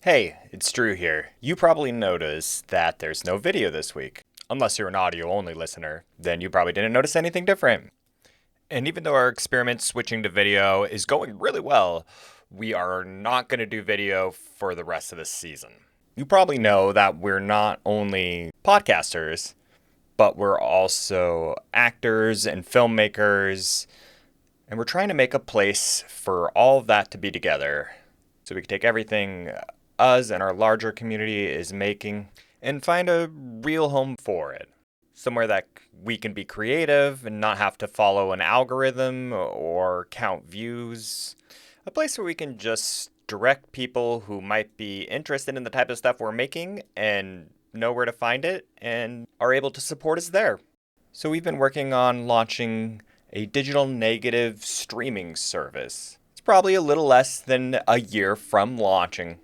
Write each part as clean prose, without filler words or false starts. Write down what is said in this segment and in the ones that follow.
Hey, it's Drew here. You probably noticed that there's no video this week. Unless you're an audio-only listener, then you probably didn't notice anything different. And even though our experiment switching to video is going really well, we are not going to do video for the rest of this season. You probably know that we're not only podcasters, but we're also actors and filmmakers, and we're trying to make a place for all of that to be together so we can take everything us and our larger community is making and find a real home for it. Somewhere that we can be creative and not have to follow an algorithm or count views. A place where we can just direct people who might be interested in the type of stuff we're making and know where to find it and are able to support us there. So we've been working on launching a digital negative streaming service. It's probably a little less than a year from launching.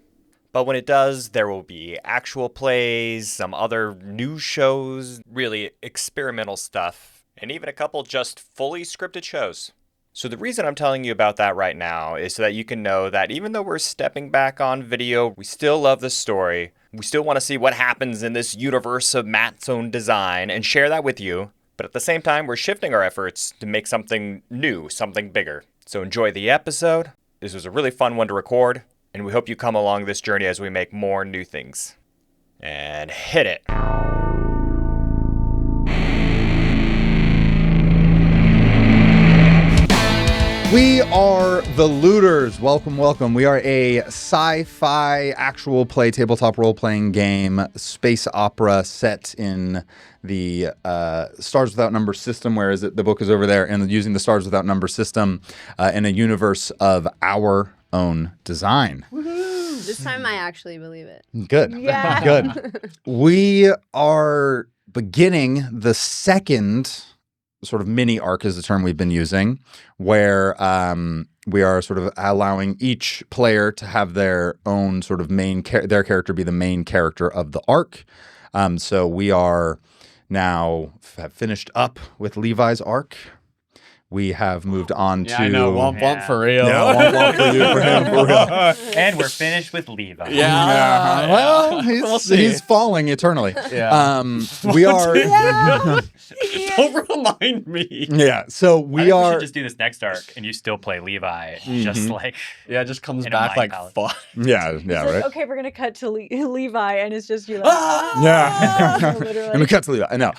But when it does, there will be actual plays, some other news shows, really experimental stuff, and even a couple just fully scripted shows. So the reason I'm telling you about that right now is so that you can know that even though we're stepping back on video, we still love the story. We still want to see what happens in this universe of Matt's own design and share that with you. But at the same time, we're shifting our efforts to make something new, something bigger. So enjoy the episode. This was a really fun one to record. And we hope you come along this journey as we make more new things. And hit it. We are the Looters. Welcome, welcome. We are a sci-fi actual play tabletop role-playing game, space opera set in the Stars Without Number system. Where is it? The book is over there. And using the Stars Without Number system in a universe of our own design. Woohoo! This time I actually believe it. Good. Yeah. Good. We are beginning the second sort of mini arc is the term we've been using, where we are sort of allowing each player to have their own sort of their character be the main character of the arc. So we are now have finished up with Levi's arc. We have moved on to... I know, womp for real. Yeah, womp for you, for him, for real. And we're finished with Levi. Yeah. Well, he's falling eternally. Yeah. We are... Don't remind me. Yeah, so we are... We should just do this next arc, and you still play Levi, just like... Yeah, it just comes In a back mind like palette. fuck. Yeah, It's right? like, okay, we're gonna cut to Levi, and it's just you like, Yeah. literally. And we cut to Levi. I know.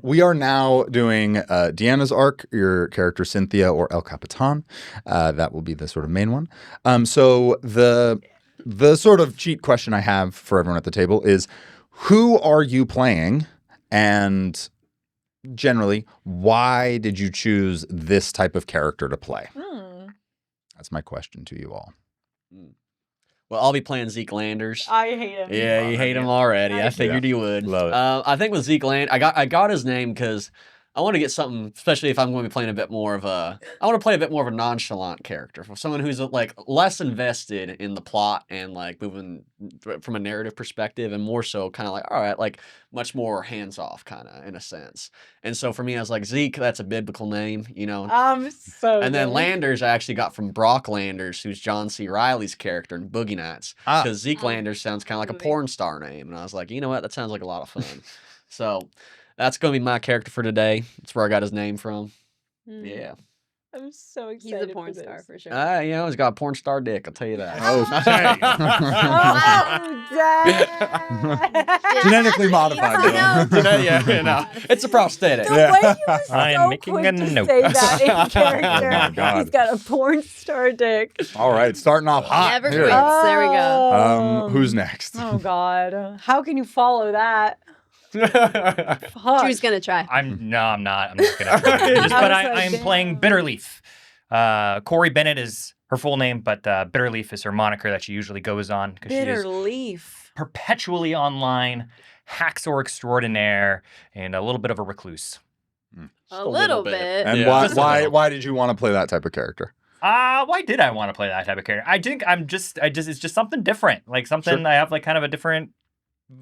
We are now doing Deanna's arc, your character Cynthia or El Capitan. That will be the sort of main one. So the sort of cheat question I have for everyone at the table is, who are you playing? And generally, why did you choose this type of character to play? That's my question to you all. Well, I'll be playing Zeke Landers. I hate him. Yeah, you hate him already. I figured you would. Love it. I think with Zeke Land, I got his name because I want to get something, especially if I'm going to be playing a bit more of a, I want to play a bit more of a nonchalant character, for someone who's like less invested in the plot and like moving from a narrative perspective, and more so kind of like, all right, like much more hands off kind of in a sense. And so for me, I was like, Zeke, that's a biblical name, you know. And then Landers, I actually got from Brock Landers, who's John C. Reilly's character in Boogie Nights, because Zeke Landers sounds kind of like a porn star name, and I was like, you know what, that sounds like a lot of fun. So that's going to be my character for today. That's where I got his name from. Yeah. I'm so He's excited. a porn for star this. for sure. You know, he's got a porn star dick, I'll tell you that. Oh, dang. Oh, dang. Genetically modified. Yeah, no. It's a prosthetic. The way you were so I am making quick a to note. say that in character. Oh my God. He's got a porn star dick. All right, starting off hot. Never here. quits. There we go. Who's next? Oh God, how can you follow that? Fuck. Drew's gonna try. I'm not gonna try. But I am playing Bitterleaf. Corey Bennett is her full name, but Bitterleaf is her moniker that she usually goes on because she is Bitterleaf. perpetually online, hacksaw extraordinaire, and a little bit of a recluse. A little bit. And Yeah. why did you want to play that type of character? Why did I want to play that type of character? I think it's just something different. Like something Sure. I have like kind of a different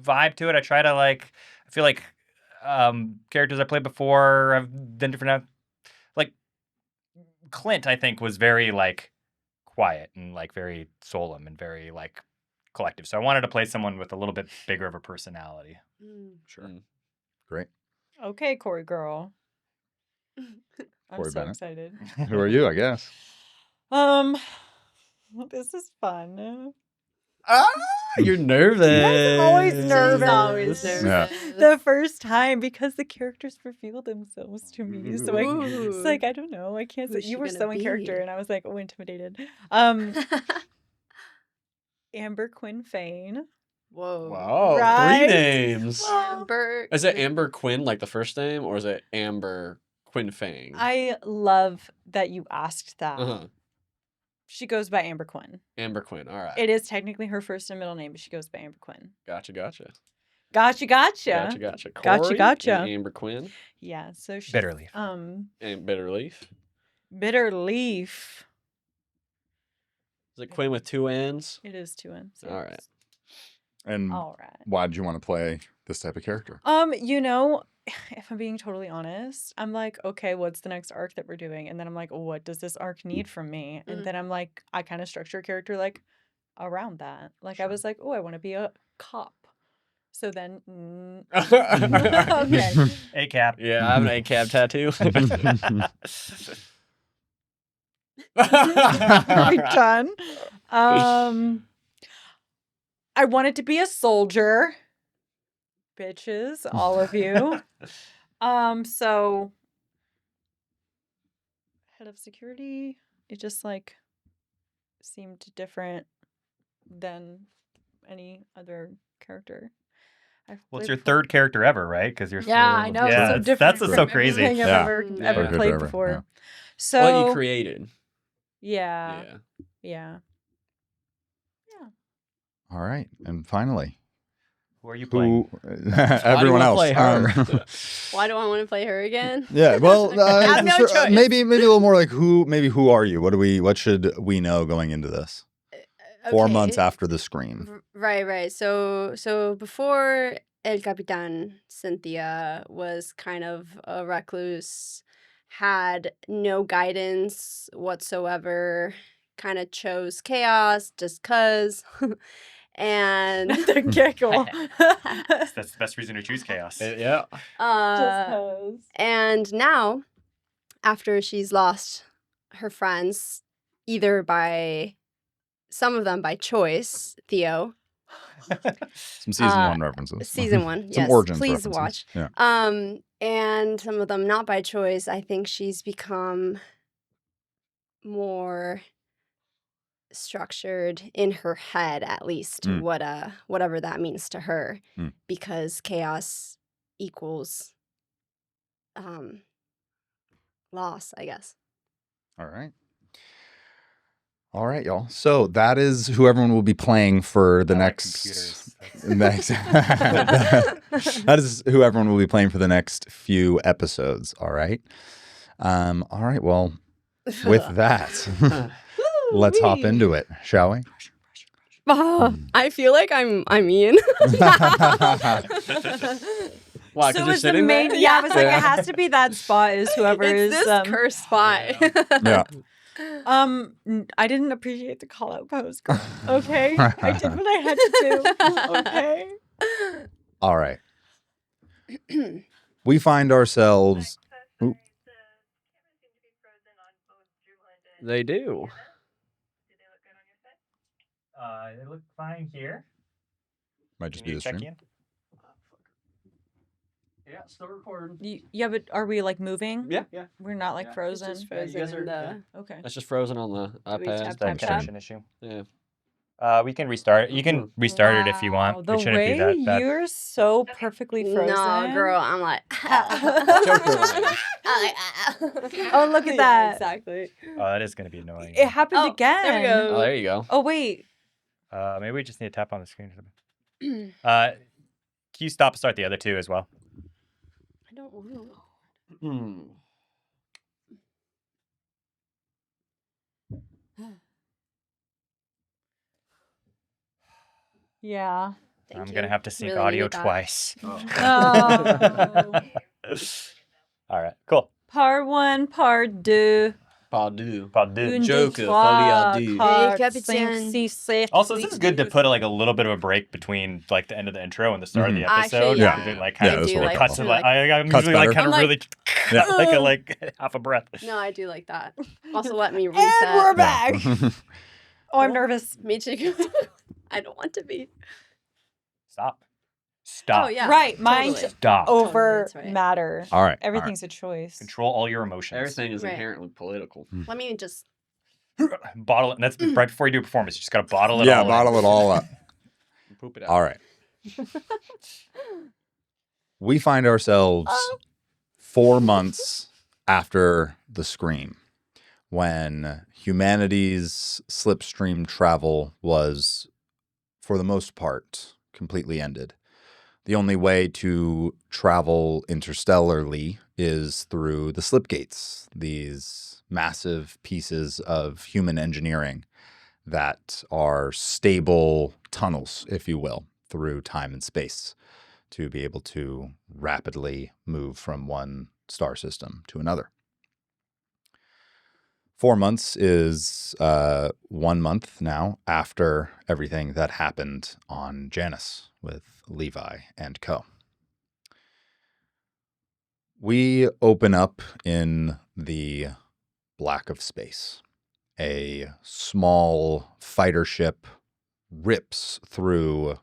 vibe to it. I try to like, I feel like characters I played before have been different. Like Clint, I think, was very like quiet and like very solemn and very like collective. So I wanted to play someone with a little bit bigger of a personality. Sure. Mm. Great. Okay, Corey girl. I'm Corey so Bennett. excited. Who are you, I guess? This is fun. You're nervous. I'm always She's nervous. always Yeah. nervous. The first time because the characters reveal themselves to me. So it's Ooh. like, I don't know. I can't say Who's you she were gonna so in be? character and I was like, oh, intimidated. Amber Quinn Fane. Whoa. Wow, Right? 3 names. Amber. Is it Amber Quinn like the first name, or is it Amber Quinn Fang? I love that you asked that. Uh-huh. She goes by Amber Quinn. Amber Quinn. All right. It is technically her first and middle name, but she goes by Amber Quinn. Gotcha. Gotcha. Gotcha. Gotcha. Corey Gotcha. and Amber Quinn Yeah, so she's Bitterleaf. and Bitterleaf. Bitterleaf. Is it Quinn with 2 N's? It is 2 N's. All right. And All right. why did you want to play this type of character? You know, if I'm being totally honest, I'm like, okay, what's the next arc that we're doing? And then I'm like, what does this arc need from me? And then I'm like, I kind of structure a character like around that. Like I was like, oh, I want to be a cop. So then, okay. A cap. Yeah, I have an ACAB tattoo. Are we done? I wanted to be a soldier. Bitches, all of you. So head of security, it just like seemed different than any other character. I've Well, it's played your before. third character ever, right? Because you're Yeah, I know. Yeah, it's so it's- different. that's from so crazy. everything Yeah. I've ever Yeah. Third played character before. ever, So What you created. yeah. Yeah. Yeah. All right. And finally, Who are you playing? who everyone wanna else. play her? Why do I want to play her again? Yeah, well, Have no choice. maybe a little more like who are you? What should we know going into this? 4 Okay. months after the scream. Right. So before El Capitan, Cynthia was kind of a recluse, had no guidance whatsoever, kind of chose chaos just 'cause. And The giggle. That's the best reason to choose chaos. Yeah. Just 'cause. and now, after she's lost her friends, either by some of them by choice, Theo, Some season 1 references. season 1, Some yes, origins please references. watch. Yeah. And some of them not by choice. I think she's become more structured in her head, at least, whatever that means to her, because chaos equals loss, I guess. All right, y'all. So that is who everyone will be playing for the I like next. computers. That is who everyone will be playing for the next few episodes. All right. All right. Well, with that, let's hop into it, shall we? I feel like I'm Ian. Why? So Because you're is the sitting main? there? Yeah, I was like, it has to be that spot. Is whoever It's is. this cursed spot. Yeah. I didn't appreciate the call out pose. Girl. Okay, I did what I had to do. Okay. All right. We find ourselves. Oop. They do. They look fine here. Might just Can be you the check stream. in? Yeah, still recording. Yeah, but are we like moving? Yeah. We're not like Yeah. frozen. It's just Yeah, you frozen guys in are- the... Okay. That's just frozen on the we iPad. tap, The tap, connection issue. Yeah. We can restart. You can restart it if you Wow, want. The It shouldn't way be that bad. you're so perfectly frozen. No, girl, I'm like... Oh, look at Yeah, that. exactly. Oh, that is going to be annoying. It happened Oh, again. there we go. Oh, there you go. Oh wait. Maybe we just need to tap on the screen. Can you stop and start the other two as well? I don't want to. Hmm. Yeah. I'm going to have to sync Really audio needed that. twice. Oh. All right, cool. Part 1, part 2. Pardon. Une, Joker, deux, folie à trois, deux. quatre, Capitan. cinq, six, sept, Also, this huit, is good to neuf. put like a little bit of a break between like the end of the intro and the start of the episode. Actually, yeah. Because it, like, Yeah, kind this of will like work cuts out to well. like I'm Cuts usually like better. kind of I'm really Yeah. like half a breath. No, I do like that. Also, let me And reset. we're back. Yeah. Oh, I'm Cool. nervous. Me too. I don't want to be. Stop. Oh yeah. Right, mind Totally. Stop. over that's right. matter. All right. Everything's a choice. Control all your emotions. Everything is Right. inherently political. Let me just. Bottle it. And that's right before you do a performance. You just gotta bottle it Yeah, all. bottle it all up. Poop it out. All right. We find ourselves 4 months after the Scream, when humanity's slipstream travel was, for the most part, completely ended. The only way to travel interstellarly is through the slipgates, these massive pieces of human engineering that are stable tunnels, if you will, through time and space to be able to rapidly move from one star system to another. 4 months is 1 month now after everything that happened on Janus with Levi and co. We open up in the black of space. A small fighter ship rips through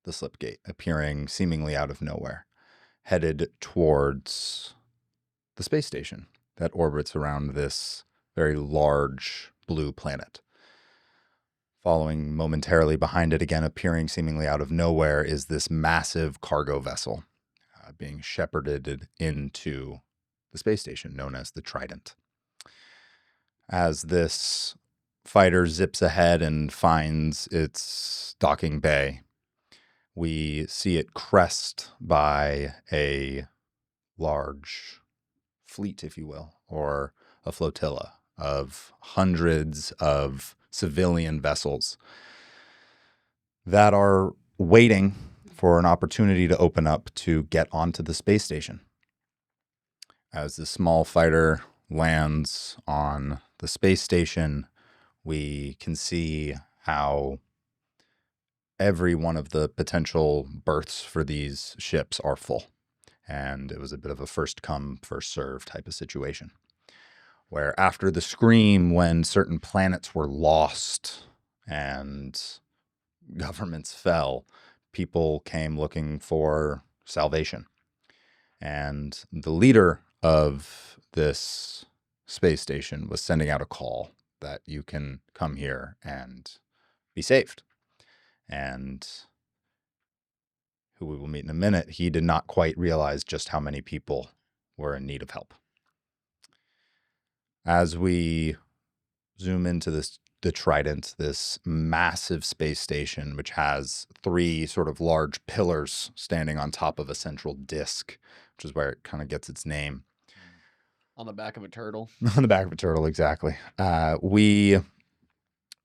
the slipgate, appearing seemingly out of nowhere, headed towards the space station that orbits around this very large blue planet. Following momentarily behind it, again appearing seemingly out of nowhere, is this massive cargo vessel being shepherded into the space station known as the Trident. As this fighter zips ahead and finds its docking bay, we see it crest by a large fleet, if you will, or a flotilla of hundreds of civilian vessels that are waiting for an opportunity to open up to get onto the space station. As the small fighter lands on the space station, we can see how every one of the potential berths for these ships are full. And it was a bit of a first come, first serve type of situation, where after the Scream, when certain planets were lost and governments fell, people came looking for salvation. And the leader of this space station was sending out a call that you can come here and be saved. And who we will meet in a minute, he did not quite realize just how many people were in need of help. As we zoom into the Trident, this massive space station, which has 3 sort of large pillars standing on top of a central disk, which is where it kind of gets its name. On the back of a turtle. On the back of a turtle, exactly. We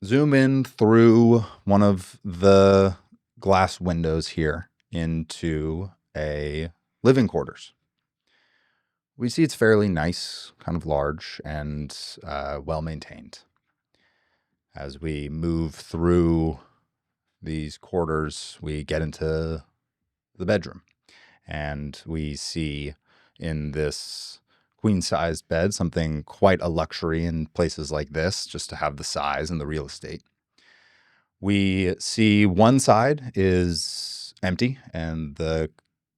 zoom in through one of the glass windows here into a living quarters. We see it's fairly nice, kind of large, and well-maintained. As we move through these quarters, we get into the bedroom, and we see in this queen-sized bed something quite a luxury in places like this, just to have the size and the real estate. We see one side is empty, and the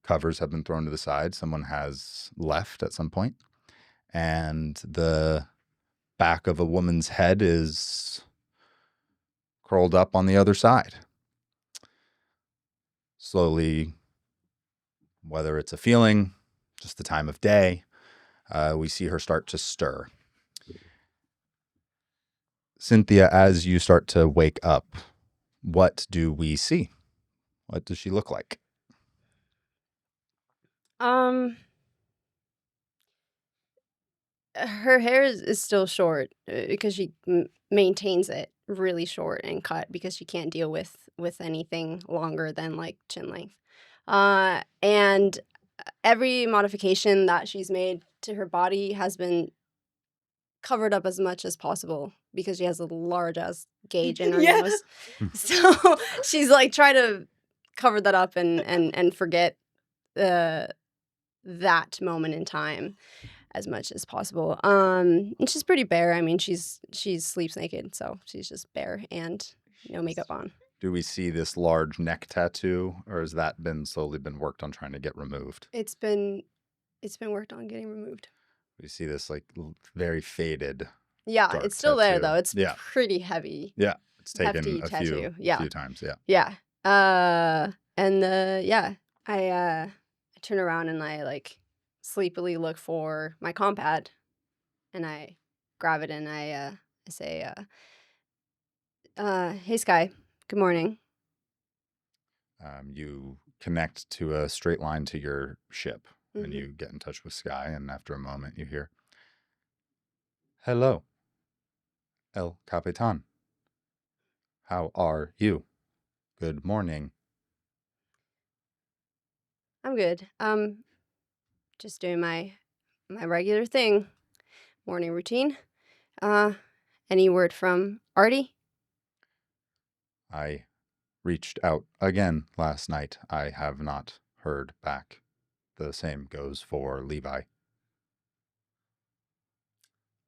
covers have been thrown to the side. Someone has left at some point. And the back of a woman's head is curled up on the other side. Slowly, whether it's a feeling, just the time of day, we see her start to stir. Cynthia, as you start to wake up, what do we see? What does she look like? Her hair is still short because she maintains it really short and cut because she can't deal with anything longer than like chin length. And every modification that she's made to her body has been covered up as much as possible because she has a large ass gauge in her Yeah. nose. So she's like trying to cover that up and forget that moment in time as much as possible. And she's pretty bare. I mean, she sleeps naked, so she's just bare and no makeup on. Do we see this large neck tattoo, or has that been slowly been worked on trying to get removed? It's been worked on getting removed. We see this like very faded. Yeah, Dark it's still there tattoo. though. It's Yeah. pretty heavy. Yeah, it's taken Hefty a tattoo. Yeah. few times. Yeah. Yeah. I turn around and I like sleepily look for my compad, and I grab it and I say, "Hey Sky, good morning." You connect to a straight line to your ship, and Mhm. you get in touch with Sky. And after a moment, you hear, "Hello, El Capitan. How are you? Good morning." I'm good. Just doing my regular thing, morning routine. Any word from Artie? I reached out again last night. I have not heard back. The same goes for Levi.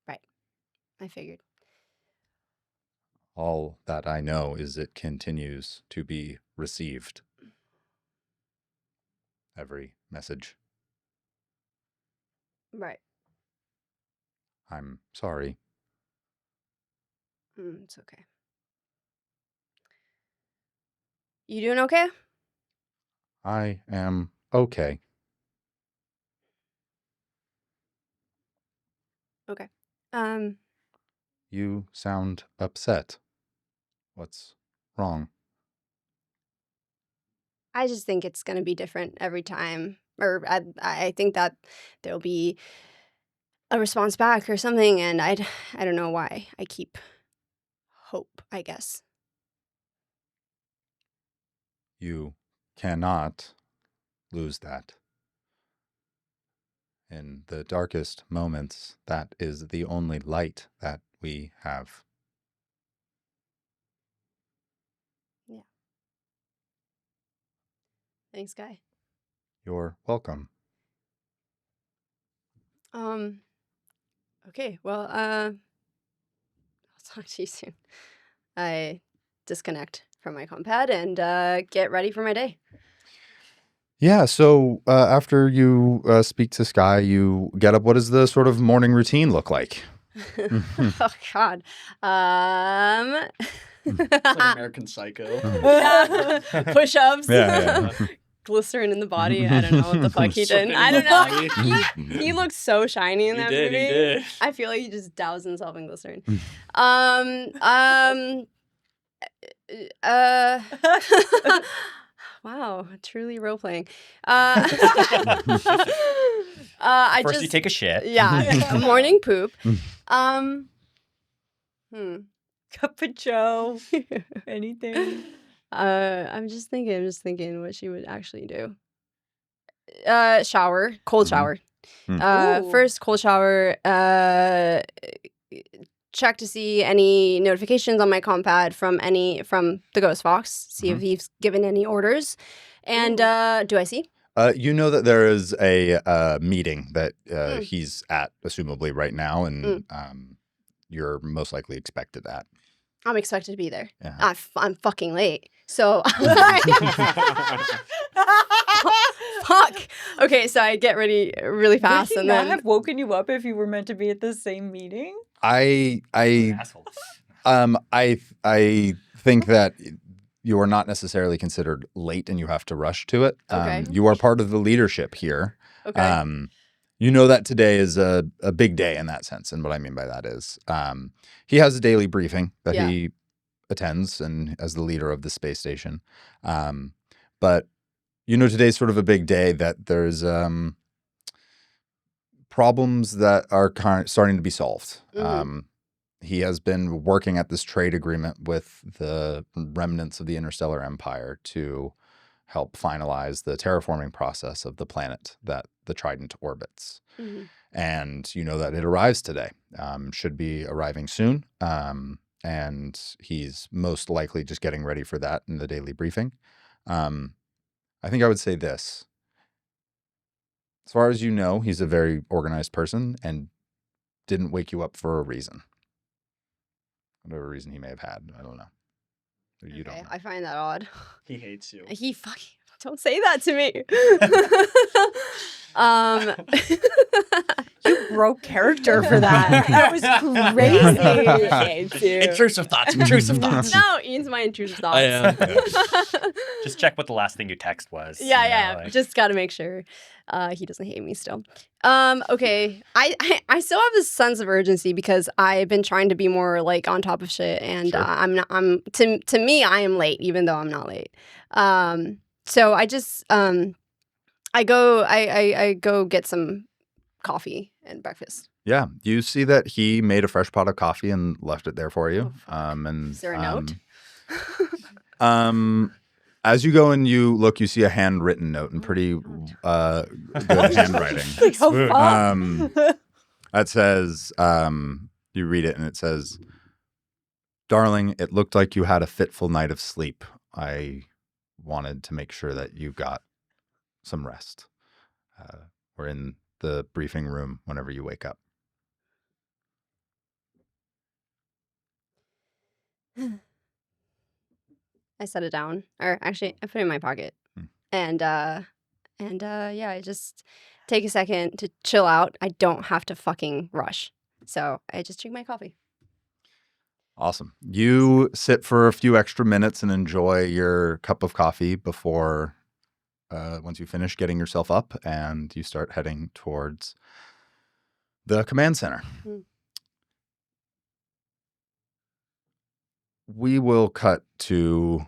Right. I figured. All that I know is it continues to be received. Every message. Right. I'm sorry. It's okay. You doing okay? I am okay. Okay. You sound upset. What's wrong? I just think it's gonna be different every time, or I think that there'll be a response back or something, and I don't know why I keep hope, I guess. You cannot lose that. In the darkest moments, that is the only light that we have. Thanks, Guy. You're welcome. Okay, well, I'll talk to you soon. I disconnect from my compad and get ready for my day. Yeah, so after you speak to Sky, you get up. What does the sort of morning routine look like? Oh God. It's like American Psycho. Yeah. Push-ups. Yeah. Glycerin in the body. I don't know what the fuck he did. I don't know. He looked so shiny in that movie. He did. I feel like he just doused himself in glycerin. Wow, truly role playing. I First just you take a shit. yeah, morning poop. Cup of Joe. Anything. I'm just thinking what she would actually do. Shower, cold shower. Ooh. First cold shower, check to see any notifications on my compad from the Ghost Fox, see if he's given any orders. And do I see? You know that there is a meeting that he's at, assumably right now, and you're most likely expected at. I'm expected to be there. Yeah. I'm fucking late. So fuck. Okay, so I get ready really fast, Would he and not then have woken you up if you were meant to be at the same meeting? I Asshole. I think that you are not necessarily considered late, and you have to rush to it. Okay. You are part of the leadership here. okay. You know that today is a big day in that sense, and what I mean by that is he has a daily briefing that Yeah. he attends, and as the leader of the space station. But you know today's sort of a big day that there's problems that are starting to be solved. He has been working at this trade agreement with the remnants of the Interstellar Empire to help finalize the terraforming process of the planet that the Trident orbits. Mm-hmm. And you know that it arrives today. Should be arriving soon. And he's most likely just getting ready for that in the daily briefing. I think I would say this. As far as you know, he's a very organized person and didn't wake you up for a reason. Whatever reason he may have had. I don't know. Or you don't know. I find that odd. He hates you. He fucking don't say that to me. You broke character for that. That was crazy. Intrusive thoughts. Intrusive thoughts. No, Ian's my intrusive thoughts. I am. Just check what the last thing you text was. Yeah. Like... Just gotta make sure he doesn't hate me still. Okay. I still have this sense of urgency because I've been trying to be more like on top of shit, and Sure. to me I am late even though I'm not late. So I just I go get some coffee and breakfast. Yeah, you see that he made a fresh pot of coffee and left it there for you. And Is there a note? As you go and you look, you see a handwritten note in pretty good handwriting. Like, oh, fuck. That says, you read it and it says, "Darling, it looked like you had a fitful night of sleep. I wanted to make sure that you got some rest. We're in the briefing room whenever you wake up." I set it down, or actually, I put it in my pocket, and yeah, I just take a second to chill out. I don't have to fucking rush, so I just drink my coffee. Awesome. You sit for a few extra minutes and enjoy your cup of coffee before, once you finish getting yourself up, and you start heading towards the command center. We will cut to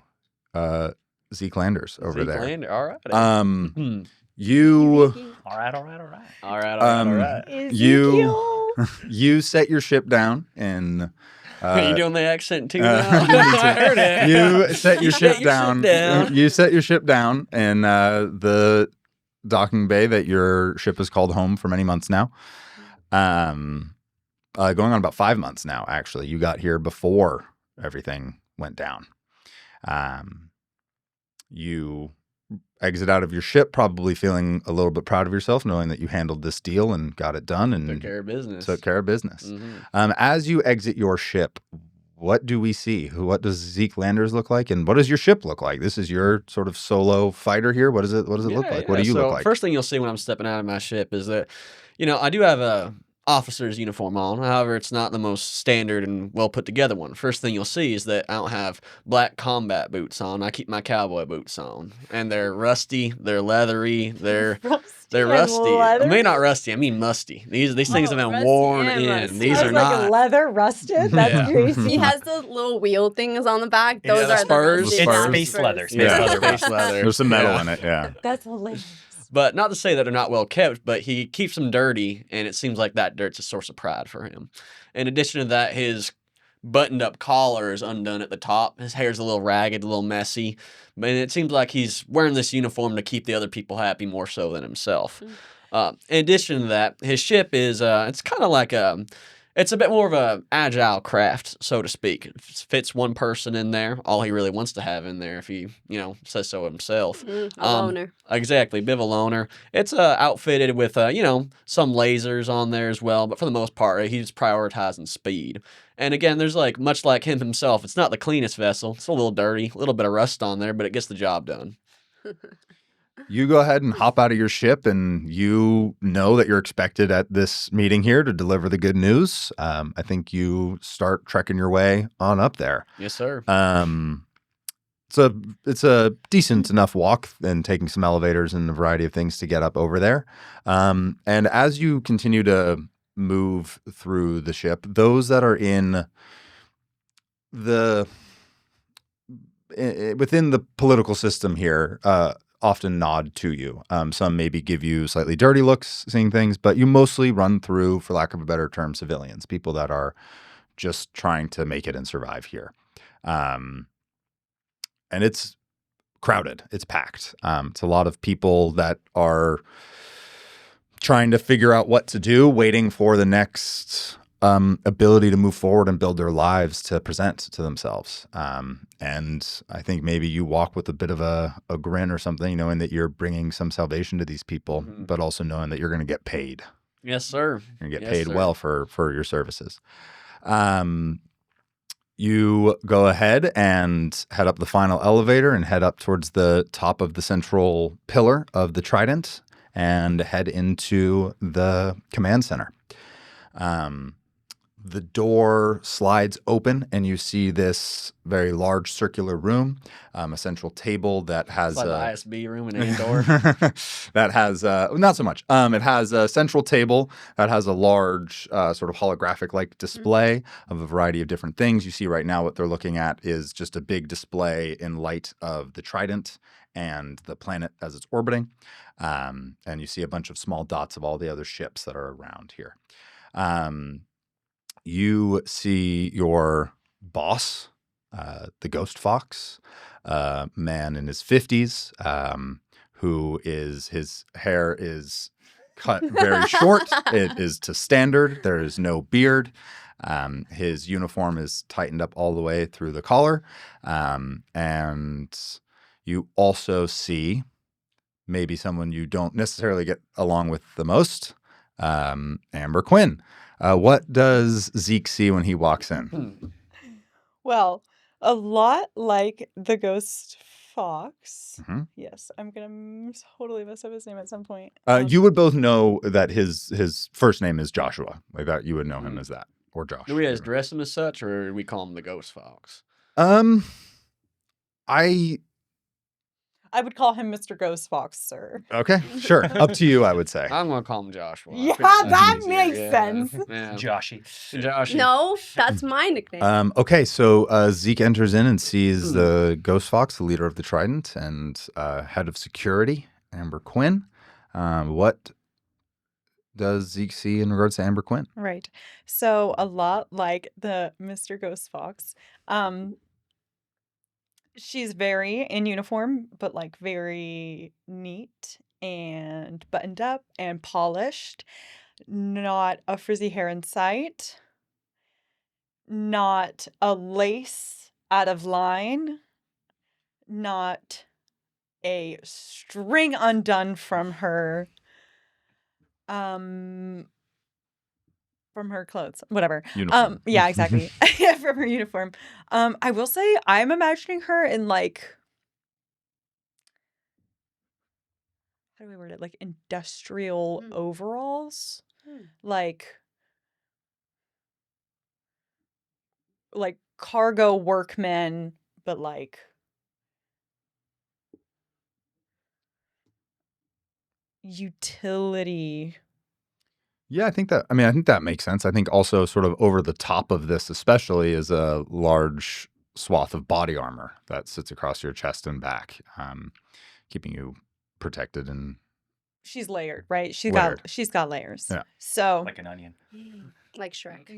Zeke Landers over there. All right. You All right. All right. you set your ship down in. Are you doing the accent too? uh, Now? I heard it. You set your ship Set your down. ship down. You set your ship down in the docking bay that your ship has called home for many months now. Going on about 5 months now, actually. You got here before everything went down. You exit out of your ship probably feeling a little bit proud of yourself, knowing that you handled this deal and got it done and Took care of business. Mm-hmm. As you exit your ship, what do we see? What does Zeke Landers look like, and what does your ship look like? This is your sort of solo fighter here. What does it look like? What do you look like? First thing you'll see when I'm stepping out of my ship is that, I do have a officer's uniform on. However, it's not the most standard and well put together one. First thing you'll see is that I don't have black combat boots on. I keep my cowboy boots on, and they're rusty, they're leathery, they're rusty. I mean, not rusty. I mean musty. These things have been worn in. These are not like leather rusted. That's crazy. He has the little wheel things on the back. Those the are spurs. The It's Spurs. space leather. Space leather. There's some metal in it. Yeah. That's hilarious. But not to say that they're not well kept, but he keeps them dirty, and it seems like that dirt's a source of pride for him. In addition to that, his buttoned up collar is undone at the top. His hair's a little ragged, a little messy, but it seems like he's wearing this uniform to keep the other people happy more so than himself. In addition to that, his ship is, it's kind of like it's a bit more of a agile craft, so to speak. It fits one person in there, all he really wants to have in there if he, says so himself. a loner. Exactly, bit of a loner. It's outfitted with, some lasers on there as well, but for the most part, he's prioritizing speed. And again, there's much like him himself, it's not the cleanest vessel. It's a little dirty, a little bit of rust on there, but it gets the job done. You go ahead and hop out of your ship, and you know that you're expected at this meeting here to deliver the good news. I think you start trekking your way on up there. Yes, sir. It's a decent enough walk, and taking some elevators and a variety of things to get up over there. And as you continue to move through the ship, those that are in within the political system here often nod to you. Some maybe give you slightly dirty looks seeing things, but you mostly run through, for lack of a better term, civilians, people that are just trying to make it and survive here. And it's crowded. It's packed. It's a lot of people that are trying to figure out what to do, waiting for the next ability to move forward and build their lives to present to themselves. And I think maybe you walk with a bit of a grin or something, knowing that you're bringing some salvation to these people, but also knowing that you're going to get paid. Yes, sir. You're going to get Yes, paid sir. well for your services. You go ahead and head up the final elevator and head up towards the top of the central pillar of the Trident and head into the command center. The door slides open and you see this very large circular room, a central table that has It's like the ISB room in Andor. that has not so much. It has a central table that has a large sort of holographic-like display of a variety of different things. You see right now what they're looking at is just a big display in light of the Trident and the planet as it's orbiting. And you see a bunch of small dots of all the other ships that are around here. You see your boss, the Ghost Fox, man in his 50s, who is, his hair is cut very short. It is to standard. There is no beard. His uniform is tightened up all the way through the collar. And you also see maybe someone you don't necessarily get along with the most, Amber Quinn. What does Zeke see when he walks in? Well, a lot like the Ghost Fox. Mhm. Yes, I'm gonna totally mess up his name at some point. You would both know that his first name is Joshua. Like that, you would know him as that, or Josh. Do we guys dress him as such, or do we call him the Ghost Fox? I would call him Mr. Ghost Fox, sir. Okay, sure. Up to you, I would say. I'm gonna call him Joshua. I Yeah, figure that's that easier. makes Yeah, sense. Yeah. Joshy. Joshy. No, that's my nickname. Okay, so Zeke enters in and sees the Ghost Fox, the leader of the Trident, and head of security, Amber Quinn. What does Zeke see in regards to Amber Quinn? Right. So a lot like the Mr. Ghost Fox. She's very in uniform, but like very neat and buttoned up and polished. Not a frizzy hair in sight. Not a lace out of line. Not a string undone from her clothes, whatever. Uniform. Yeah, exactly. From her uniform. I will say I'm imagining her in like, how do we word it? Like industrial overalls, like cargo workmen, but like utility. Yeah, I think that makes sense. I think also sort of over the top of this especially is a large swath of body armor that sits across your chest and back, keeping you protected and She's layered, right? She's Layered. got layers. Yeah. So Like an onion. Like Shrek.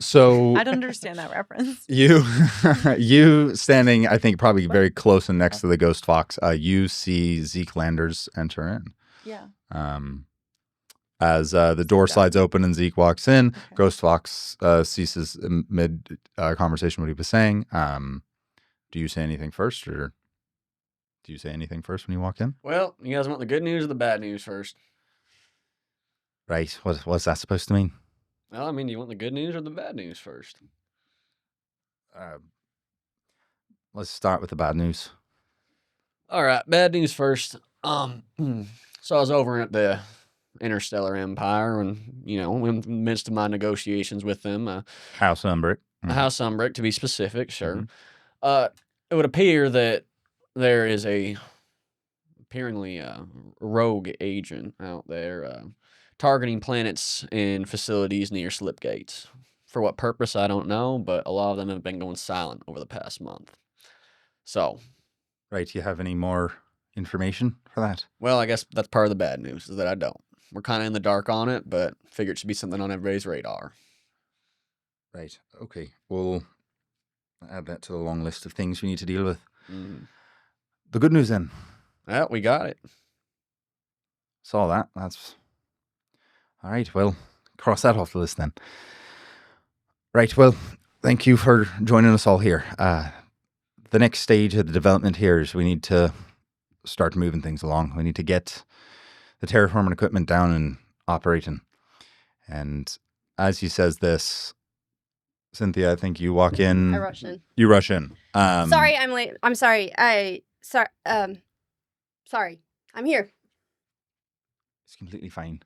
so I don't understand that reference. you standing, I think probably very close and next to the Ghost Fox, you see Zeke Landers enter in. Yeah. As the door slides open and Zeke walks in, Okay. Ghost Fox ceases mid conversation what he was saying. Do you say anything first, or do you say anything first when you walk in? Well, you guys want the good news or the bad news first? Right. What's that supposed to mean? Well, I mean, do you want the good news or the bad news first? Let's start with the bad news. All right, bad news first. So I was over at the Interstellar Empire, and in the midst of my negotiations with them, House Umbrick. House Umbrick, to be specific, sure. It would appear that there is apparently a rogue agent out there targeting planets and facilities near Slipgates. For what purpose, I don't know, but a lot of them have been going silent over the past month. So, Right. Do you have any more information for that? well, I guess that's part of the bad news, is that I don't. We're kind of in the dark on it, but figure it should be something on everybody's radar. Right. Okay. We'll add that to the long list of things we need to deal with. Mhm. The good news then. Well, we got it. saw that. That's all right. Well, cross that off the list then. Right. Well, thank you for joining us all here. The next stage of the development here is we need to start moving things along. We need to get the terraforming equipment down and operating. And as he says this, Cynthia, I think you walk in. I rush in. You rush in. Sorry, I'm late. I'm sorry. Sorry. I'm here. It's completely fine.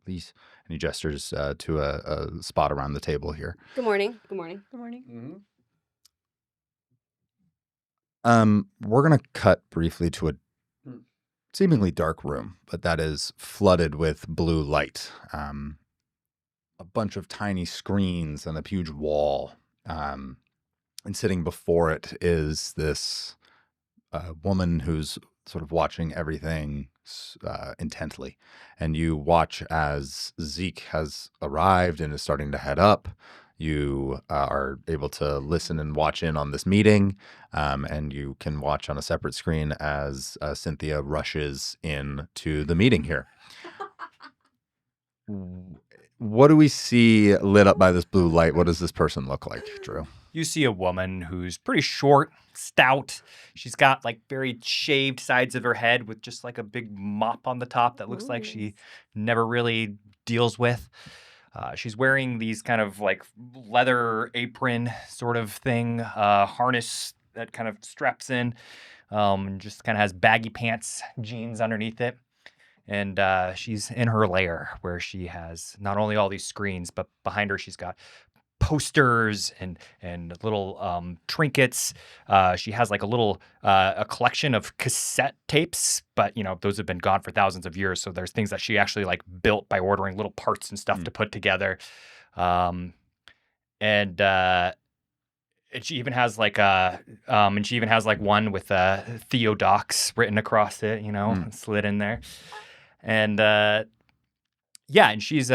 Please. And he gestures to a spot around the table here. Good morning. Good morning. Good morning. We're gonna cut briefly to a seemingly dark room, but that is flooded with blue light. A bunch of tiny screens and a huge wall. And sitting before it is this woman who's sort of watching everything intently. And you watch as Zeke has arrived and is starting to head up. You are able to listen and watch in on this meeting, and you can watch on a separate screen as Cynthia rushes in to the meeting here. What do we see lit up by this blue light? What does this person look like, Drew? You see a woman who's pretty short, stout. She's got like very shaved sides of her head with just like a big mop on the top that looks like she never really deals with. She's wearing these kind of like leather apron sort of thing, harness that kind of straps in, and just kind of has baggy pants, jeans underneath it. And she's in her lair where she has not only all these screens, but behind her she's got posters and little trinkets. She has like a collection of cassette tapes, but you know those have been gone for thousands of years. So there's things that she actually like built by ordering little parts and stuff to put together. And she even has like one with Theodox written across it, you know, slid in there. And yeah, and she's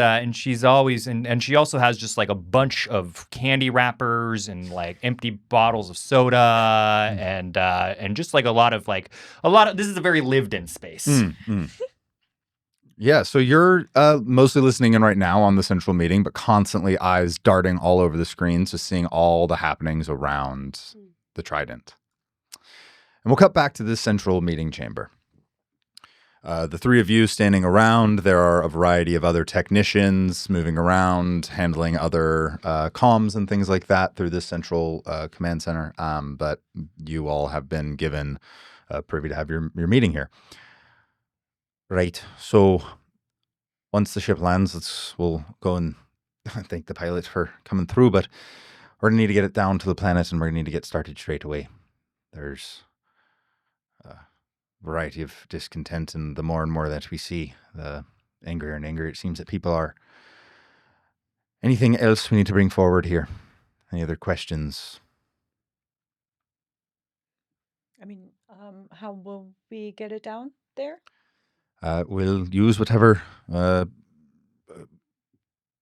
always and she also has just like a bunch of candy wrappers and like empty bottles of soda and just like a lot of this is a very lived in space. Yeah, so you're mostly listening in right now on the central meeting, but constantly eyes darting all over the screens, just seeing all the happenings around the Trident. And we'll cut back to this central meeting chamber. The three of you standing around. There are a variety of other technicians moving around, handling other comms and things like that through this central command center. But you all have been given privy to have your meeting here. Right. So once the ship lands, we'll go and thank the pilot for coming through. But we're going to need to get it down to the planet, and we're going to need to get started straight away. There's variety of discontent, and the more and more that we see, the angrier and angrier it seems that people are. Anything else we need to bring forward here? Any other questions? I mean, how will we get it down there? We'll use whatever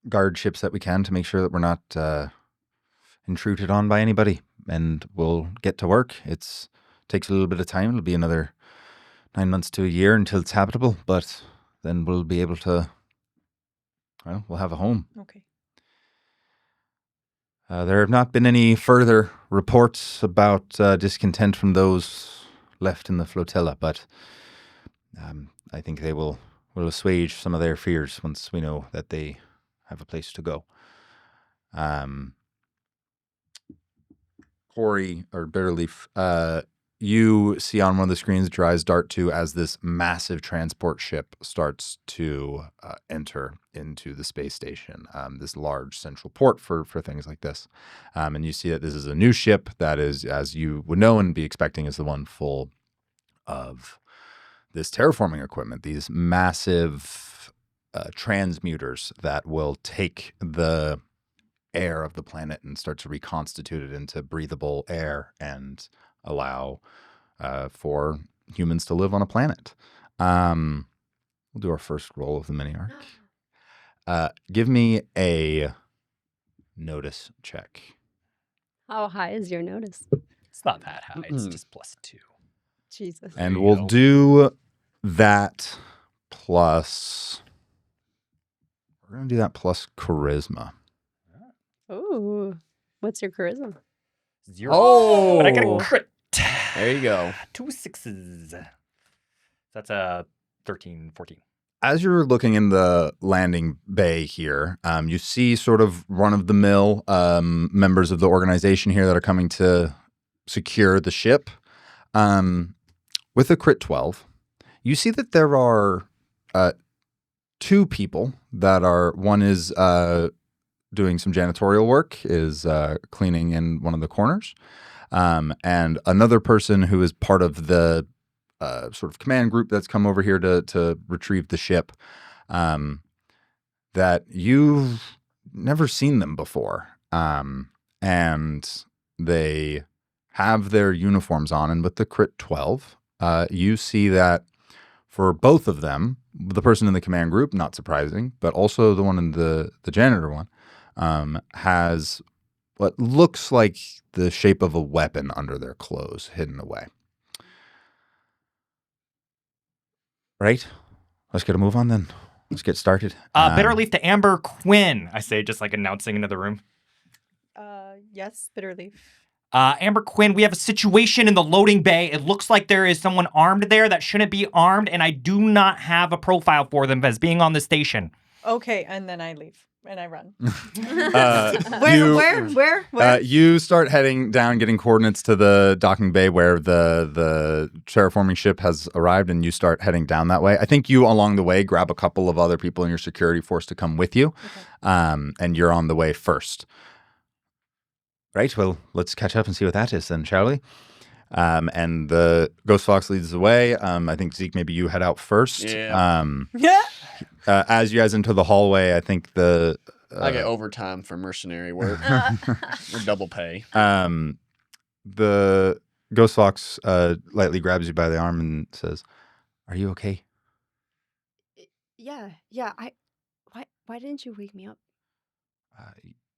guard ships that we can to make sure that we're not intruded on by anybody, and we'll get to work. It takes a little bit of time. It'll be another 9 months to a year until it's habitable, but then we'll be able to, we'll have a home. Okay. There have not been any further reports about discontent from those left in the flotilla, but I think they will assuage some of their fears once we know that they have a place to go. Corey, or Bitterleaf, you see on one of the screens that your eyes dart to as this massive transport ship starts to enter into the space station, this large central port for things like this. And you see that this is a new ship that is, as you would know and be expecting, is the one full of this terraforming equipment, these massive transmuters that will take the air of the planet and start to reconstitute it into breathable air and allow for humans to live on a planet. We'll do our first roll of the mini arc. Give me a notice check. How high is your notice? It's not that high. It's just +2. Jesus. And we'll do that plus... We're going to do that plus charisma. Ooh, what's your charisma? 0. Oh! But I got a crit. There you go. 2 6s. That's a 13, 14. As you're looking in the landing bay here, you see sort of run-of-the-mill members of the organization here that are coming to secure the ship. With a crit 12, you see that there are 2 people that are... One is doing some janitorial work, is cleaning in one of the corners. And another person who is part of the sort of command group that's come over here to retrieve the ship, that you've never seen them before. And they have their uniforms on, and with the crit 12, you see that for both of them, the person in the command group, not surprising, but also the one in the janitor one, has what looks like the shape of a weapon under their clothes, hidden away. Right? Let's get a move on then. Let's get started. Bitterleaf to Amber Quinn, I say, just like announcing into the room. Yes, Bitterleaf. Amber Quinn, we have a situation in the loading bay. It looks like there is someone armed there that shouldn't be armed, and I do not have a profile for them as being on the station. Okay, and then I leave and I run. Where? You start heading down, getting coordinates to the docking bay where the terraforming ship has arrived, and you start heading down that way. I think you, along the way, grab a couple of other people in your security force to come with you, and you're on the way first. Right, well, let's catch up and see what that is then, shall we? And the Ghost Fox leads the way. I think, Zeke, maybe you head out first. Yeah. As you guys enter the hallway, I think I get overtime for mercenary work. Or double pay. The Ghost Fox lightly grabs you by the arm and says, "Are you okay?" Yeah. Why didn't you wake me up?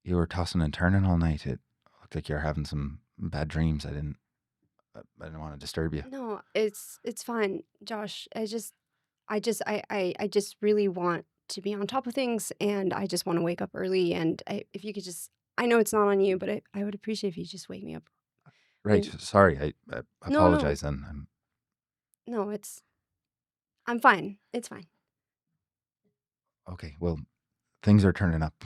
You were tossing and turning all night. It looked like you were having some bad dreams. I didn't want to disturb you. No, it's fine, Josh. I just really want to be on top of things, and I just want to wake up early. And if you could just, I know it's not on you, but I would appreciate if you just wake me up. Right. Sorry. I apologize then. No, I'm fine. It's fine. Okay. Well, things are turning up.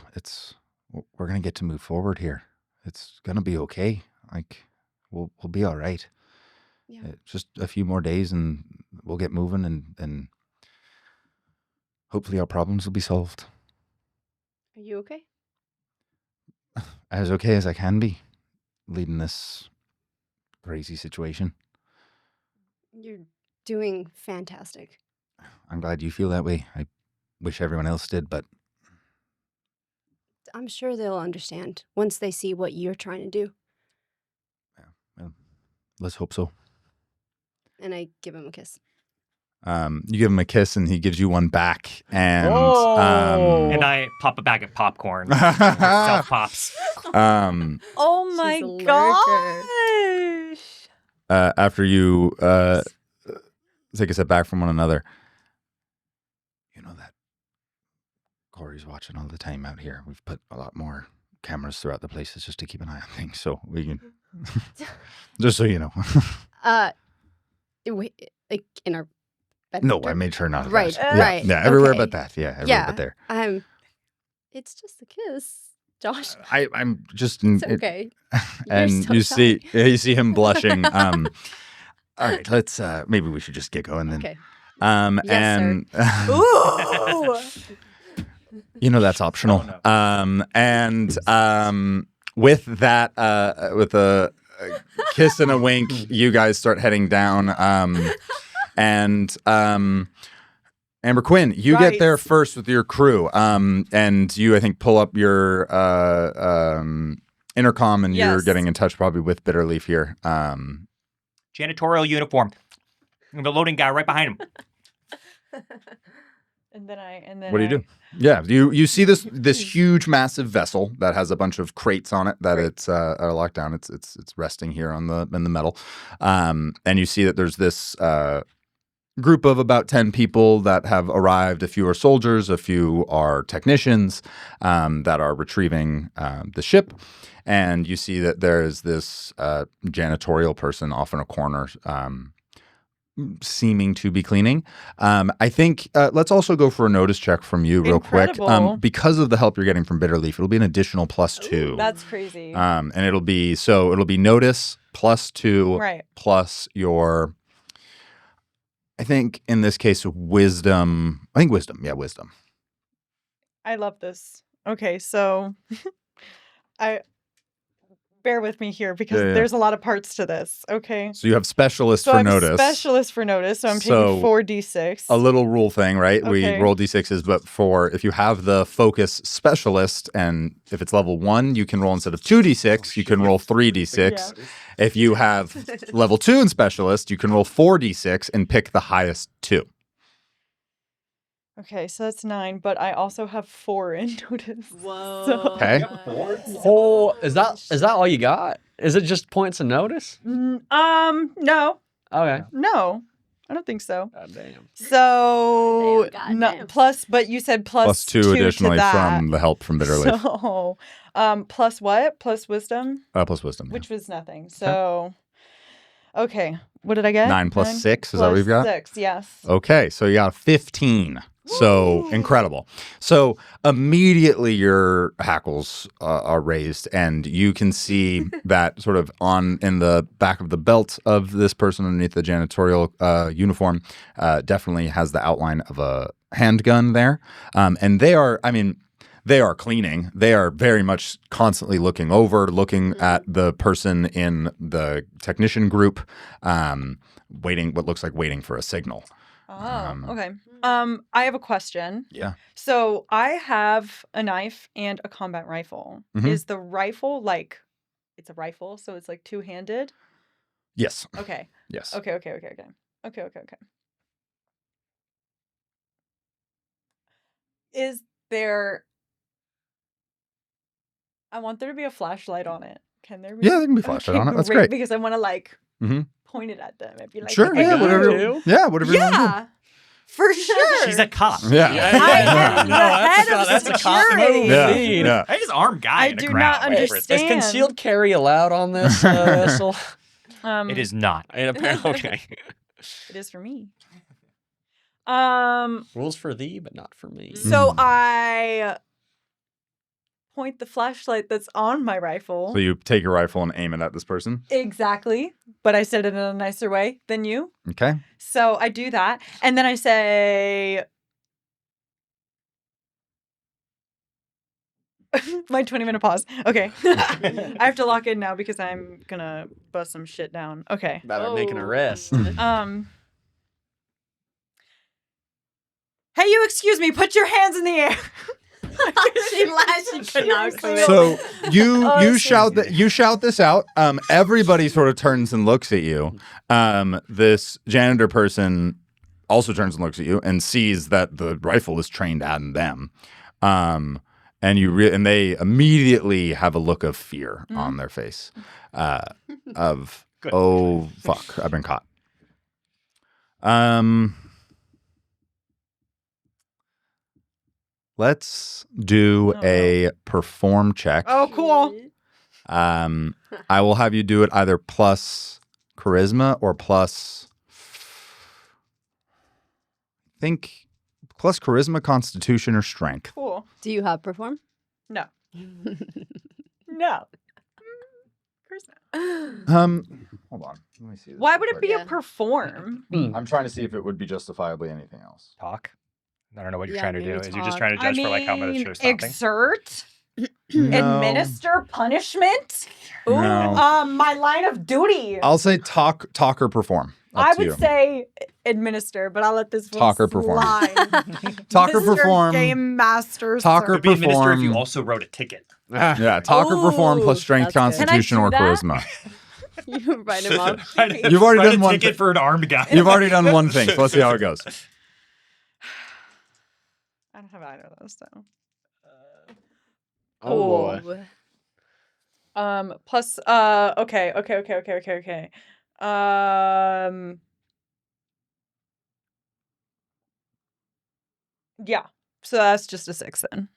We're going to get to move forward here. It's going to be okay. Like, we'll be all right. Yeah. Just a few more days and we'll get moving and hopefully our problems will be solved. Are you okay? As okay as I can be, leading this crazy situation. You're doing fantastic. I'm glad you feel that way. I wish everyone else did, but I'm sure they'll understand once they see what you're trying to do. yeah, well, let's hope so. And I give him a kiss. You give him a kiss and he gives you one back. And And I pop a bag of popcorn. Self pops. Oh my She's a gosh. After you take a step back from one another, you know that Corey's watching all the time out here. We've put a lot more cameras throughout the places just to keep an eye on things, so we can just so you know. Wait, like in our bed. No, I made sure not of Right, that. right, Yeah, everywhere okay. but that. Yeah, everywhere but there. It's just a kiss, Josh. I'm just It's okay. and so you shy. see him blushing. All right, let's maybe we should just get going then. Okay. And Ooh. you know that's optional. And with that, with a kiss and a wink, you guys start heading down. And Amber Quinn, you get there first with your crew. And you, I think, pull up your intercom, and you're getting in touch probably with Bitterleaf here. Janitorial uniform. The loading guy right behind him. And then What do you do? Yeah, you see this huge, massive vessel that has a bunch of crates on it that it's locked down. It's resting here in the metal, and you see that there's this group of about 10 people that have arrived. A few are soldiers, a few are technicians that are retrieving the ship. And you see that there's this janitorial person off in a corner seeming to be cleaning. I think let's also go for a notice check from you real Incredible. quick. Because of the help you're getting from Bitterleaf, it'll be an additional +2. That's crazy. And it'll be notice +2 Right. plus your, I think in this case, wisdom. I think wisdom. Yeah, wisdom. I love this. Okay, so bear with me here because Yeah. there's a lot of parts to this. Okay. So you have specialist So for I'm notice. specialist for notice, so I'm So, taking 4d6. A little rule thing, right? We Okay. roll d6s, but if you have the focus specialist, and if it's level 1, you can roll instead of 2d6, you can roll 3d6. Yeah. If you have level 2 in specialist, you can roll 4d6 and pick the highest 2. Okay, so that's 9, but I also have 4 in notice. Whoa. So- Okay. Oh, is that all you got? Is it just points of notice? No, Okay. no, I don't think so. God damn. So Damn, no, goddamn. plus, but you said plus +2 additionally to that. from the help from Bitterleaf. So, plus what? Plus wisdom, Plus wisdom. which was nothing. So, okay, what did I get? 9 plus 6, is that what we've got? 6, yes. Okay, so you got 15. So incredible. So immediately your hackles are raised, and you can see that sort of in the back of the belt of this person underneath the janitorial uniform definitely has the outline of a handgun there. And they are cleaning. They are very much constantly looking at the person in the technician group, what looks like waiting for a signal. Oh, okay. I have a question. Yeah. So I have a knife and a combat rifle. Mhm. Is the rifle it's a rifle, so it's like two-handed? Yes. Okay. Yes. Okay. Is there I want there to be a flashlight on it. Can there be? Yeah, there can be a flashlight on it. That's great. Because I want to Mhm. point it at them and be like, Sure. "Okay, Yeah. you Whatever. do? Yeah. Whatever. You want to do. Yeah. For sure. She's a cop. Yeah. I am the head of that's a cop security. move. Yeah. Indeed. Yeah. I just armed guy I in a do crowd. not waiting for his- Is understand. concealed carry allowed on this vessel? It is not. Okay. It is for me. Rules for thee, but not for me. So I point the flashlight that's on my rifle. So you take your rifle and aim it at this person. Exactly. But I said it in a nicer way than you. Okay. So I do that. And then I say my 20-minute pause. Okay. I have to lock in now because I'm gonna bust some shit down. Okay. About to make an arrest. Hey, you excuse me, put your hands in the air. She could not quit. So you Oh, you that's shout this out. Everybody sort of turns and looks at you. This janitor person also turns and looks at you and sees that the rifle is trained at them. And they immediately have a look of fear on their face. Of Good. oh fuck, I've been caught. Let's do Oh, a perform check. Oh, cool. I will have you do it either plus charisma or plus, I think, plus charisma, constitution, or strength. Cool. Do you have perform? No. No. Of course not. Hold on. Let me see. This Why real would it quick. be Yeah. a perform? I'm trying to see if it would be justifiably anything else. Talk. I don't know what you're Yeah, trying to do. maybe Is you just talk. trying to judge for like how much you're stopping? exert, No. administer punishment. Ooh, No. my line of duty. I'll say talk or perform. Up I to would you. say administer, but I'll let this one Talk or perform. slide. Talk or Mr. perform. Game master. Talk or sir. It'd be administer if you perform. also wrote a ticket. Yeah, talk or perform plus Ooh, strength, that's good. constitution, or Can I do charisma. You write him up. You've already Write done a one ticket thi- for an armed guy. You've already done one thing, so let's see how it goes. I don't have either of those, so. Oh boy. Plus, okay. Yeah. So that's just a 6 then.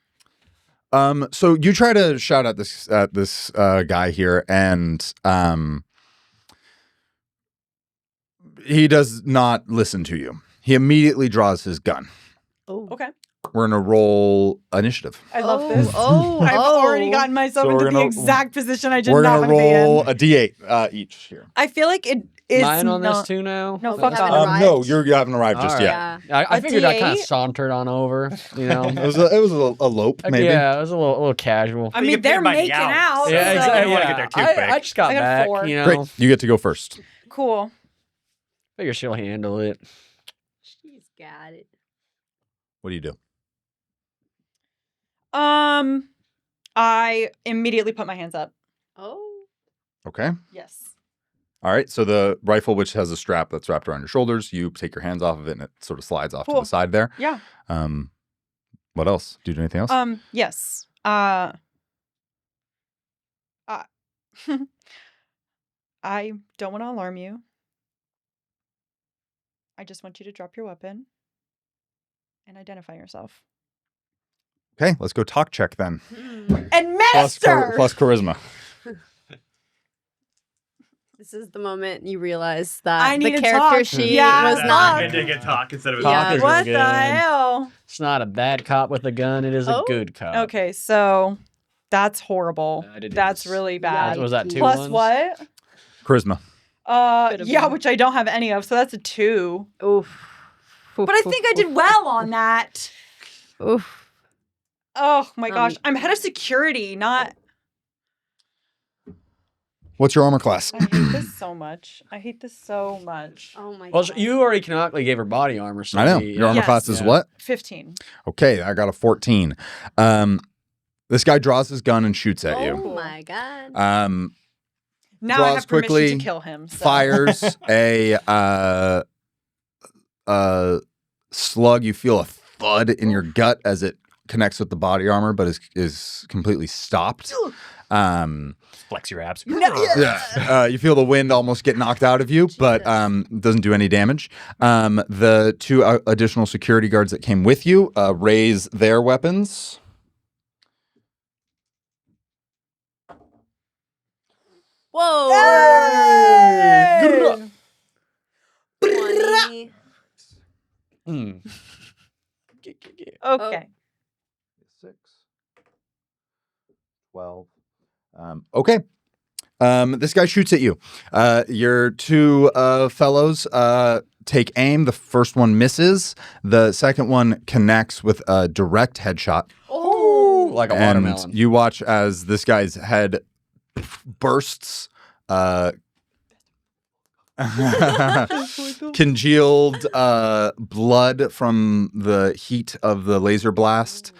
So you try to shout at this guy here, and he does not listen to you. He immediately draws his gun. Oh. Okay. We're gonna roll initiative. I love this. Oh, I've already gotten myself So we're into the gonna- exact position I did We're not gonna want to be roll in. a d8 each here. I feel like it is 9 on this not- too now. No, We fuck haven't off. arrived. No, you haven't arrived just All yet. Yeah. I A figured I kind D8? of sauntered on over. You know. It was a lope, maybe. Yeah, it was a little casual. I You mean, get paid they're by the making hour, out. so- Yeah, so- exactly. You don't wanna yeah. get there too quick. I just got I got a back. 4. You know. Great, you get to go first. Cool. Figure she'll handle it. She's got it. What do you do? I immediately put my hands up. Oh. Okay. Yes. All right. So the rifle, which has a strap that's wrapped around your shoulders, you take your hands off of it, and it sort of slides off to Cool. the side there. Yeah. What else? Do you do anything else? Yes. I don't want to alarm you. I just want you to drop your weapon and identify yourself. Okay, let's go talk check then. And Plus master. charisma. This is the moment you realize that I need the to character talk. sheet Yeah, was fuck. not. Meant to get talk instead of Yeah. Talk is What real the good. hell? It's not a bad cop with a gun. It is a Oh. good cop. Okay, so that's horrible. I did That's this. really Yeah, bad. Was that 2 Plus ones? what? Charisma. Could've Yeah, been. which I don't have any of, so that's a 2. Oof. But I think I did well on that. Oof. Oh my gosh, I'm head of security, not. What's your armor class? I hate this so much. I hate this so much. Oh my Well, god. you already canonically gave her body armor. So I know. we- Your armor Yes. class is Yeah. what? 15. Okay, I got a 14. This guy draws his gun and shoots at you. Oh my god. Now I Draws have permission quickly, to kill him. So. Fires a slug. You feel a thud in your gut as it connects with the body armor, but is completely stopped. Flex your abs. Yeah. You feel the wind almost get knocked out of you, but doesn't do any damage. The 2 additional security guards that came with you raise their weapons. Whoa. Yay! 20. Hmm. Okay. 6, 12. Okay. This guy shoots at you. Your 2 fellows take aim. The first one misses. The second one connects with a direct headshot. Oh. Like a And watermelon. you watch as this guy's head bursts. Congealed blood from the heat of the laser blast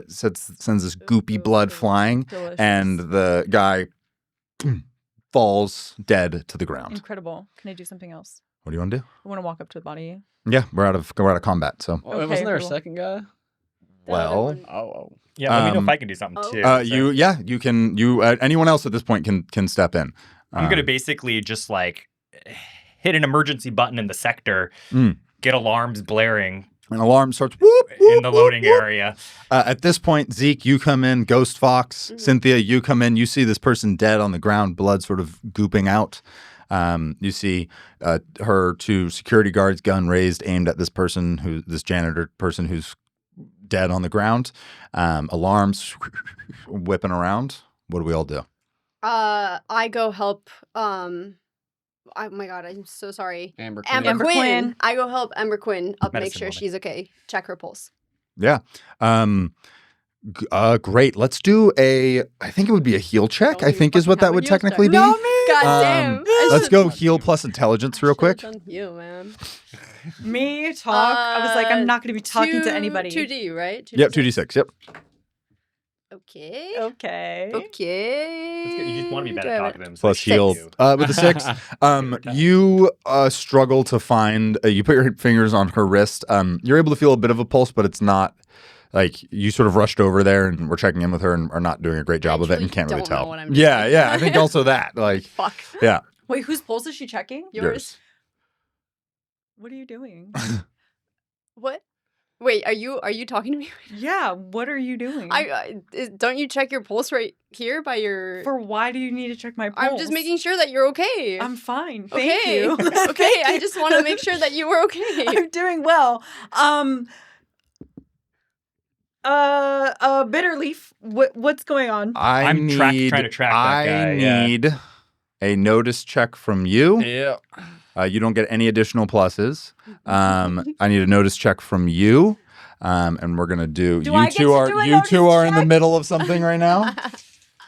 sends this goopy blood flying, Delicious. and the guy falls dead to the ground. Incredible. Can I do something else? What do you want to do? I want to walk up to the body. Yeah, we're out of combat. So, Oh, Okay, wasn't there a cool. second guy? The other well, one. Oh. Yeah, let me know Um, if I can do something oh. too. So you can anyone else at this point can step in. I'm gonna basically just like hit an emergency button in the sector, Mm. get alarms blaring An alarm starts whoop, whoop, in the loading whoop, whoop. area. At this point, Zeke, you come in. Ghost Fox, Cynthia, you come in. You see this person dead on the ground, blood sort of gooping out. You see her 2 security guards, gun raised, aimed at this person, this janitor person who's dead on the ground. Alarms whipping around. What do we all do? I go help. Oh my god, I'm so sorry. Amber Amber Quinn. Quinn. I go help Amber Quinn up, make Medicine sure woman. she's okay. Check her pulse. Yeah. Great. Let's do I think it would be a heal check, Don't I you think is fucking what that have a would heal check. technically be. No, me. God Um, damn. Let's go heal plus intelligence real quick. You, man. Me talk. I was like, I'm not going to be talking to anybody. 2D, right? Yep, 2d6. Yep. Okay. Okay. Okay. That's good. You just want to be better at talking to them. so Plus they heal shoot with a 6. You struggle to find. You put your fingers on her wrist. You're able to feel a bit of a pulse, but it's not like you sort of rushed over there and we're checking in with her and are not doing a great job of it and Actually can't really don't know tell. what I'm Yeah, doing. yeah. I think also that. Like, Fuck. yeah. Wait, whose pulse is she checking? Yours. What are you doing? What? Wait, are you talking to me? Yeah, what are you doing? Don't you check your pulse right here by your? For why do you need to check my pulse? I'm just making sure that you're okay. I'm fine. Thank you. Okay, I just want to make sure that you were okay. I'm doing well. Bitterleaf, what's going on? I'm trying to track that guy. I need a notice check from you. Yeah. You don't get any additional pluses. I need a notice check from you. And we're gonna do. Do I get to do a you two notice are in the check? middle of something right now.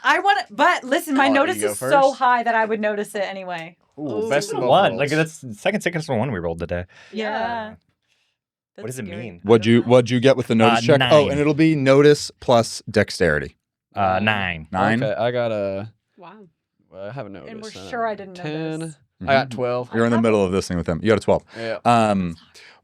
I want to, but listen, my I'll let notice you go is so first. high that I would notice it anyway. Ooh, Ooh. best of both One. worlds. Like that's the second successful one we rolled today. Yeah. What does it mean? What'd you get with the notice check? 9. Oh, and it'll be notice plus dexterity. 9. 9. Okay, I got a. Wow. Well, I haven't noticed. And we're I don't sure know. I didn't know 10. this. I got 12. You're in the middle of this thing with them. You got a 12. Yeah.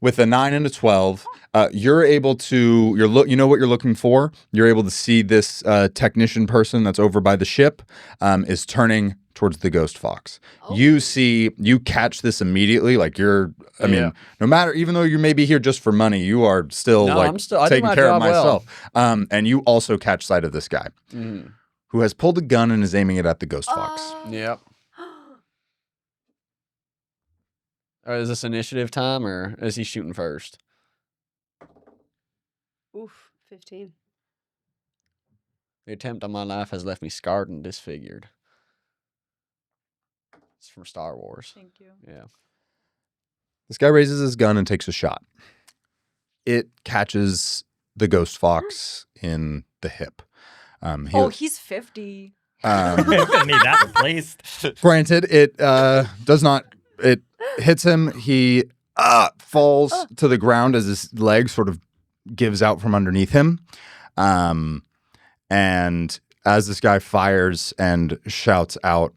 With a 9 and a 12, you're able to. You know what you're looking for. You're able to see this technician person that's over by the ship is turning towards the ghost fox. Oh. You catch this immediately. Like you're. I mean, Yeah. no matter, even though you may be here just for money, you are still No, like I'm still- I do taking my care of job well. myself. And you also catch sight of this guy Mhm. who has pulled a gun and is aiming it at the ghost fox. Yep. Is this initiative time or is he shooting first? Oof, 15. The attempt on my life has left me scarred and disfigured. It's from Star Wars. Thank you. Yeah. This guy raises his gun and takes a shot. It catches the ghost fox in the hip. He's 50. I'm gonna need that replaced. Granted, it does not. It hits him. He falls to the ground as his leg sort of gives out from underneath him. And as this guy fires and shouts out,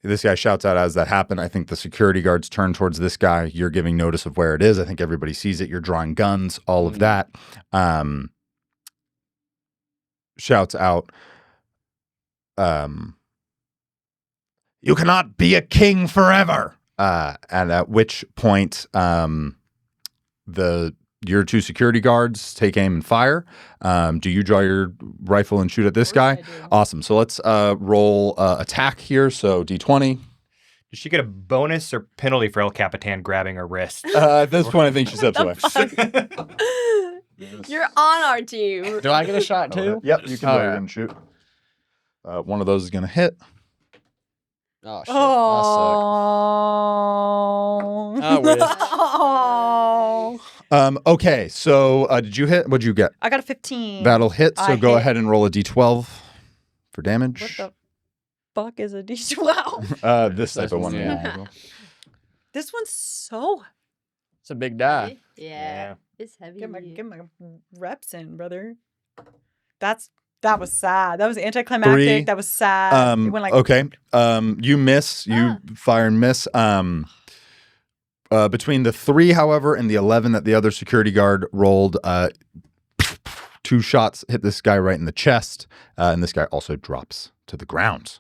this guy shouts out as that happened. I think the security guards turn towards this guy. You're giving notice of where it is. I think everybody sees it. You're drawing guns, all of that. Shouts out, you cannot be a king forever. And at which point, your 2 security guards take aim and fire. Do you draw your rifle and shoot at this guy? I do. Awesome. So let's roll attack here. So D20. Does she get a bonus or penalty for El Capitan grabbing her wrist? At this point, I think she steps away. You're on our team. Do I get a shot too? Yep, you can All go right. and shoot. One of those is going to hit. Oh, shit. Oh. I wish. Oh. Okay, so did you hit? What'd you get? I got a 15. That'll hit. So I go hit. ahead and roll a D12 for damage. What the fuck is a D12? This type of one. Yeah. This one's so. It's a big die. Yeah. It's heavy. Get my reps in, brother. That was sad. That was anticlimactic. 3. That was sad. It went like Okay. You miss. You fire and miss. Between the 3, however, and the 11 that the other security guard rolled, 2 shots hit this guy right in the chest, and this guy also drops to the ground.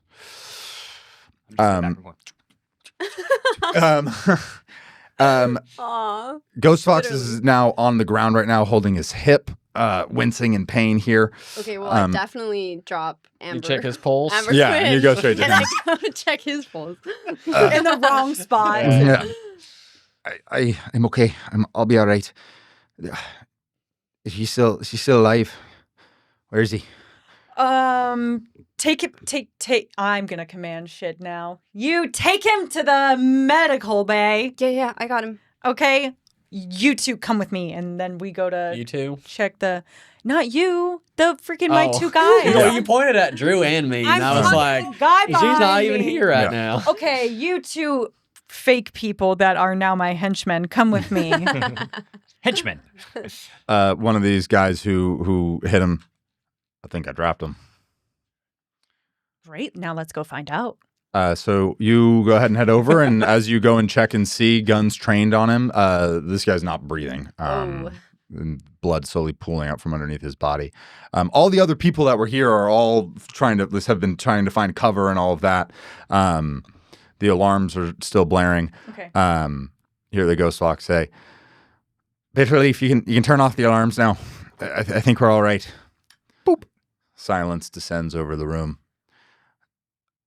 Aw. Ghost Fox Literally. is now on the ground right now, holding his hip, wincing in pain here. Okay, well, I definitely drop Amber. You check his pulse. Amber Yeah, Quinn, and you go straight to and him. I go check his pulse. in the wrong spot. Yeah. I'm okay. I'll be all right. Is he still alive? Where is he? Take. I'm gonna command shit now. You take him to the medical bay. Yeah, I got him. Okay, you 2 come with me, and then we go to You too? check the. Not you, the freaking my Oh. 2 guys. Well, you pointed at Drew and me, and I was fucking like, guy she's not behind even me. here right Yeah. now. Okay, you 2 fake people that are now my henchmen, come with me. Henchman. One of these guys who hit him. I think I dropped him. Great, now let's go find out. So you go ahead and head over, and as you go and check and see, guns trained on him. This guy's not breathing. And blood slowly pooling out from underneath his body. All the other people that were here are all have been trying to find cover and all of that. The alarms are still blaring. Okay. hear the ghost flock say, Bitterleaf, you can turn off the alarms now. I think we're all right. Boop. Silence descends over the room.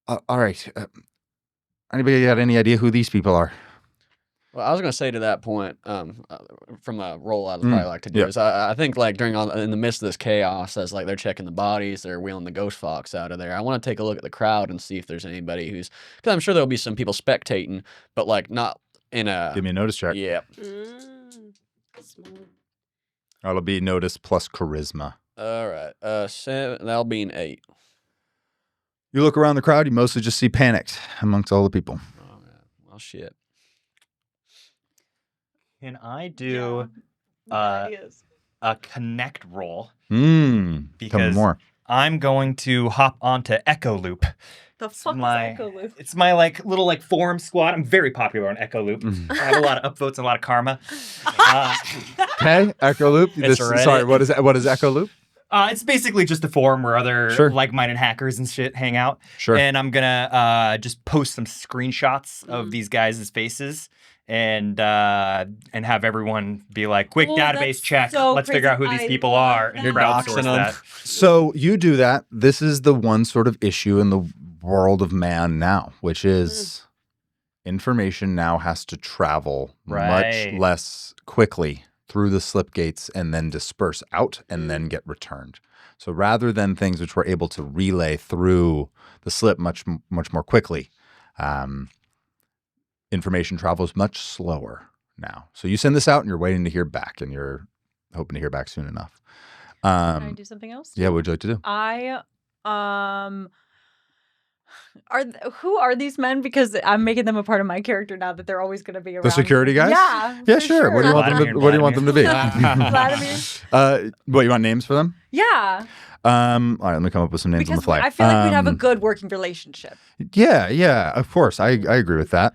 All right. Anybody got any idea who these people are? Well, I was going to say to that point, from a role I'd probably like to do is I think like in the midst of this chaos, as like they're checking the bodies, they're wheeling the ghost fox out of there. I want to take a look at the crowd and see if there's anybody because I'm sure there'll be some people spectating, but like not in a. Give me a notice check. Yeah. Smart. That'll be notice plus charisma. All right. 7. That'll be an 8. You look around the crowd, you mostly just see panicked amongst all the people. Oh man. Well, shit. Can I do a connect roll? Tell me Because more. I'm going to hop onto Echo Loop. The fuck is my- Echo Loop? It's my like little like forum squad. I'm very popular on Echo Loop. I have a lot of upvotes and a lot of karma. Okay, Echo Loop. It's Reddit. Sorry, what is Echo Loop? It's basically just a forum where other Sure. like-minded hackers and shit hang out. Sure. And I'm gonna just post some screenshots of these guys' faces and have everyone be like, quick Oh, database that's check. so Let's figure out who crazy. these I people love are and You're crowdsource doxing them. that. So you do that. This is the one sort of issue in the world of man now, which is information now has to travel Right. much less quickly through the slip gates and then disperse out and then get returned. So rather than things which were able to relay through the slip much more quickly, information travels much slower now. So you send this out and you're waiting to hear back, and you're hoping to hear back soon enough. Can I do something else? Yeah, what would you like to do? I who are these men? Because I'm making them a part of my character now that they're always going to be around. The security guys? Yeah. Yeah, for sure. What do you want them to? Vladimir, What do you want them to be? Vladimir. What you want names for them? Yeah. All right, let me come up with some names on the Because fly. I feel like we'd have a good working relationship. Yeah, of course. I agree with that.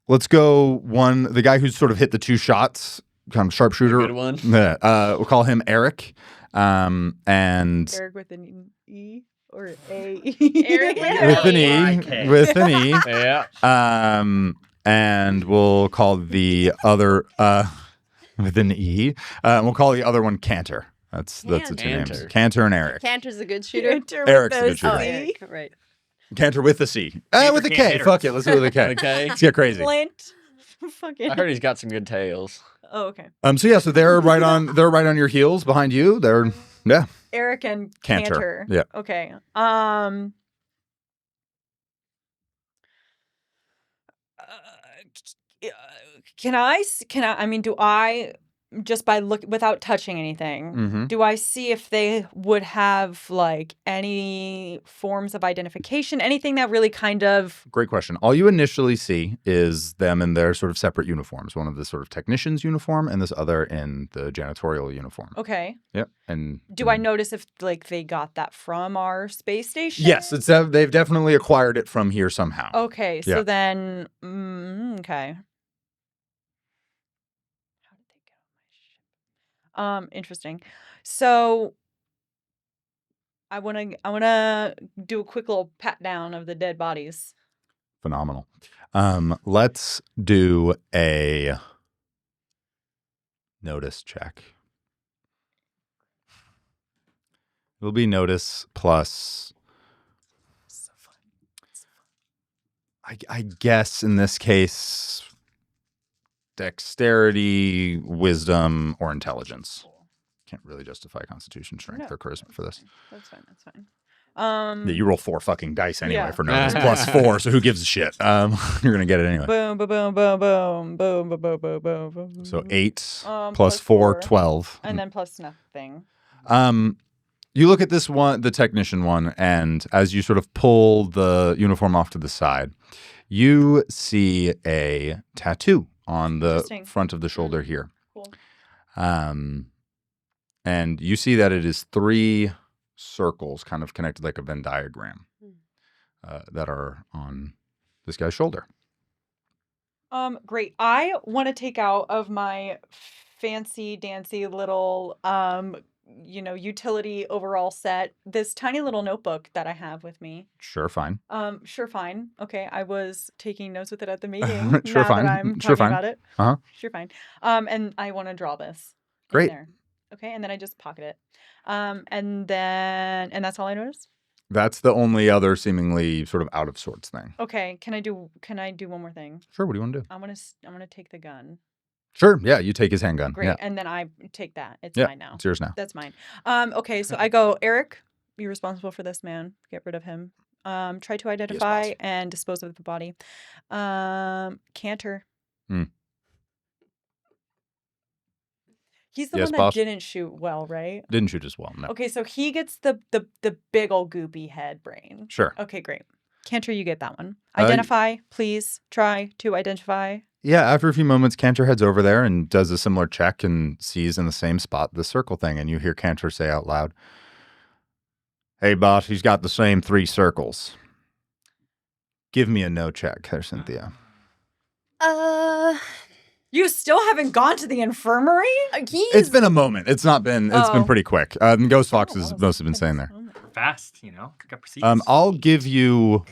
Let's go the guy who's sort of hit the 2 shots, kind of sharpshooter. Good one. Yeah, we'll call him Eric. And Eric with an E or A. Eric with an E, with an E. Yeah. And we'll call the other with an E. We'll call the other one Cantor. That's the 2 names. Cantor. Cantor and Eric. Cantor's a good shooter. Eric's a good shooter. Oh, Eric, right. Cantor with a C. With a K. Cantor. Fuck it. Let's do it with a K. Okay. Let's get crazy. Flint. Fucking. I heard he's got some good tales. Oh, okay. So they're right on your heels behind you. They're Eric and Cantor. Cantor. Yeah. Okay. Can I mean, do I just by look without touching anything, Mhm. do I see if they would have like any forms of identification, anything that really kind of Great question. All you initially see is them in their sort of separate uniforms. One of the sort of technician's uniform and this other in the janitorial uniform. okay? Yep. And Do I notice if like they got that from our space station? Yes, they've definitely acquired it from here somehow. Okay, so Yeah. then okay. How did they get on my ship? Interesting. So I wanna do a quick little pat down of the dead bodies. Phenomenal. Let's do a notice check. It'll be notice plus. I guess in this case, dexterity, wisdom, or intelligence. Can't really justify Constitution, Strength, No, or Charisma for this. That's fine. That's fine. Yeah, you roll 4 fucking dice anyway Yeah. for notice plus 4, so who gives a shit? You're gonna get it anyway. Boom, boom, boom, boom, boom, boom, boom, boom, boom, boom, boom. So 8 plus plus 4, 4. 12. And then plus nothing. You look at this one, the technician one, and as you sort of pull the uniform off to the side, you see a tattoo on the Interesting. front of the shoulder here. Cool. And you see that it is 3 circles kind of connected like a Venn diagram that are on this guy's shoulder. Great. I want to take out of my fancy dancy little utility overall set, this tiny little notebook that I have with me. Sure, fine. Sure, fine. Okay, I was taking notes with it at the meeting. Sure, now fine. that I'm Sure, talking fine. about it. Uh-huh. Sure, fine. And I want to draw this in Great. there. Okay, and then I just pocket it. And that's all I noticed. That's the only other seemingly sort of out of sorts thing. Okay, can I do one more thing? Sure, what do you want to do? I'm gonna take the gun. Sure, yeah, you take his handgun. Great, Yeah, and then I take that. It's yeah, mine now. it's yours now. That's mine. Okay, so I go, Eric, you're responsible for this man. Get rid of him. Try to identify boss. and dispose of the body. Cantor. Hmm. He's the Yes, one that boss. didn't shoot well, right? Didn't shoot as well, no. Okay, so he gets the big old goopy head brain. Sure. Okay, great. Cantor, you get that one. Identify, please. Try to identify. Yeah, after a few moments, Cantor heads over there and does a similar check and sees in the same spot the circle thing, and you hear Cantor say out loud, "Hey, boss, he's got the same 3 circles. Give me a no check there, Cynthia." You still haven't gone to the infirmary? It's been a moment. It's been Oh. pretty quick. Ghost Fox has most have been saying there. Fast, got proceeds. I'll give you.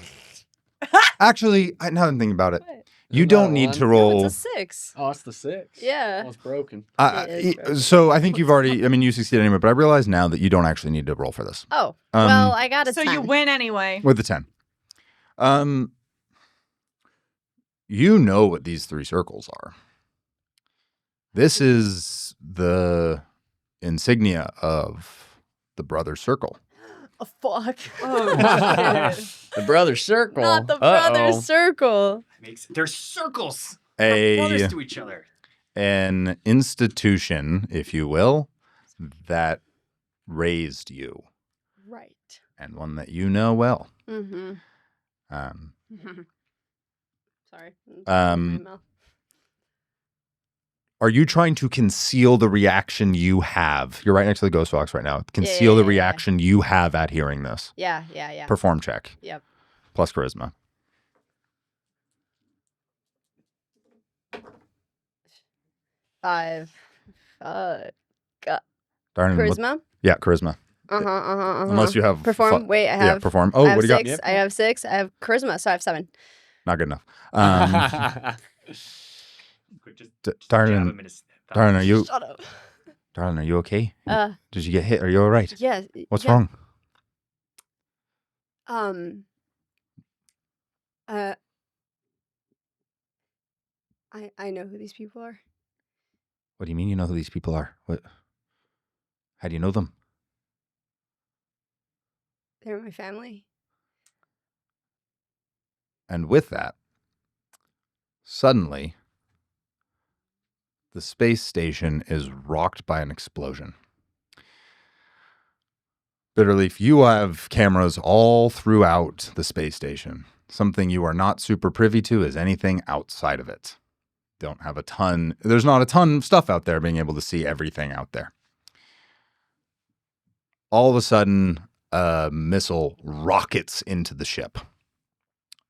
Actually, now I'm thinking about it. What? You Is that a don't need one? to roll. It's a 6. Oh, it's the 6. Yeah. Oh, it's broken. It is broken. So I think you've already. I mean, you succeeded anyway, but I realize now that you don't actually need to roll for this. Oh, well, I got a So 10. you win anyway. With the 10. You know what these 3 circles are. This is the insignia of the Brother Circle. Oh, fuck. Oh, The brother circle. Not the Uh-oh. brother circle. They're circles. They're brothers A to each other. an institution, if you will, that raised you, Right. and one that you know well. Mm-hmm. Um, Sorry. Um, My mouth. Are you trying to conceal the reaction you have? You're right next to the Ghost Fox right now. Conceal the yeah. reaction you have at hearing this. Yeah. Perform check. Yep. Plus charisma. 5. Darn it. Charisma? Yeah, charisma. Unless you have Perform. Wait, I have. Yeah, perform. Oh, I have what do you 6. got? I have 6. I have charisma, so I have 7. Not good enough. Just Darn, jab him in his thigh. darn, are you? Shut up. Darn, are you okay? Did you get hit? Are you all right? Yeah. What's yeah. wrong? I know who these people are. What do you mean you know who these people are? What? How do you know them? They're my family. And with that, suddenly, the space station is rocked by an explosion. Bitterleaf, you have cameras all throughout the space station. Something you are not super privy to is anything outside of it. Don't have a ton. There's not a ton of stuff out there being able to see everything out there. All of a sudden, a missile rockets into the ship.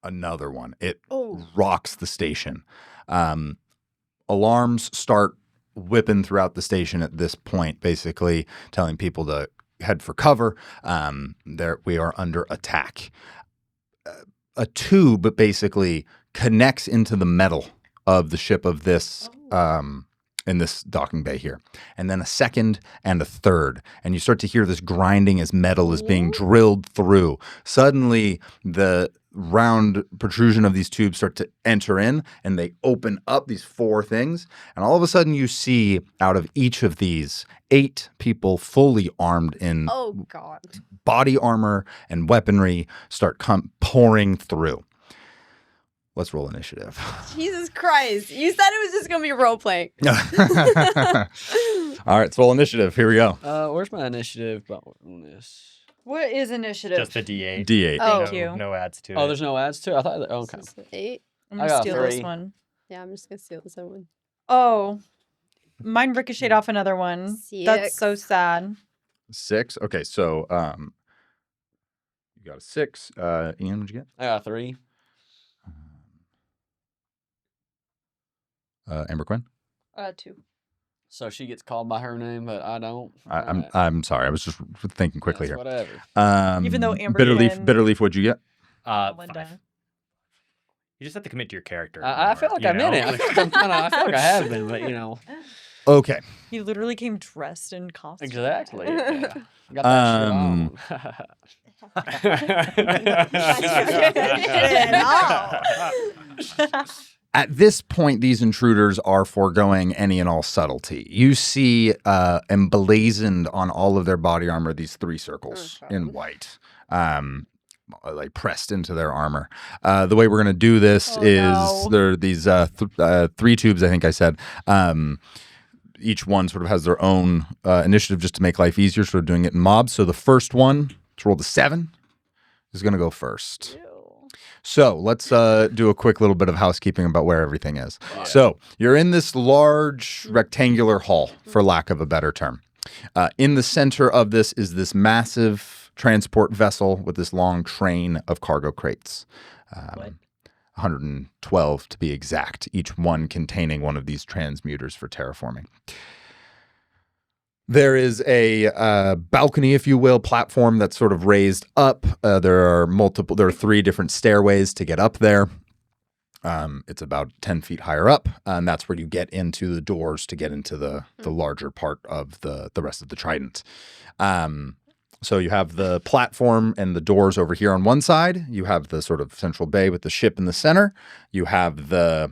Another one. It rocks the station. Alarms start whipping throughout the station at this point, basically telling people to head for cover. We are under attack. A tube basically connects into the metal of the ship of this in this docking bay here, and then a second and a third, and you start to hear this grinding as metal is being drilled through. Suddenly, the round protrusion of these tubes start to enter in, and they open up these 4 things, and all of a sudden you see out of each of these 8 people fully armed in Oh, God. body armor and weaponry start pouring through. Let's roll initiative. Jesus Christ. You said it was just going to be role playing. All right, let's roll initiative. Here we go. Where's my initiative on this? What is initiative? Just a D8. D8. Oh. Thank you. No adds to it. Oh, there's no ads to it? I thought that, okay. 8. I'm I gonna got steal this 3. one. Yeah, I'm just going to steal this other one. Oh, mine ricocheted off another one. That's so 6. sad. 6. Okay, so you got a 6. Ian, what'd you get? I got 3. Amber Quinn? 2. So she gets called by her name, but I don't. I'm sorry. I was just thinking quickly That's here. Whatever. Even though Amber and Bitterleaf, what'd you get? Melinda. 5. You just have to commit to your character. I feel more, like you I'm in know? it. I feel like I'm kind of. I feel like I have been, but Okay. He literally came dressed in costume. Exactly. Yeah. Got that shit on. At this point, these intruders are foregoing any and all subtlety. You see emblazoned on all of their body armor these 3 circles in white, like pressed into their armor. The way we're going to do this is there are these 3 tubes, I think I said. Each one sort of has their own initiative just to make life easier, sort of doing it in mobs. So the first one, to roll the 7, is going to go first. So let's do a quick little bit of housekeeping about where everything is. Yeah. So you're in this large rectangular hall, for lack of a better term. In the center of this is this massive transport vessel with this long train of cargo crates. 112 to be exact, each one containing one of these transmuters for terraforming. There is a balcony, if you will, platform that's sort of raised up. There are 3 different stairways to get up there. It's about 10 feet higher up, and that's where you get into the doors to get into the larger part of the rest of the Trident. So you have the platform and the doors over here on one side. You have the sort of central bay with the ship in the center. You have the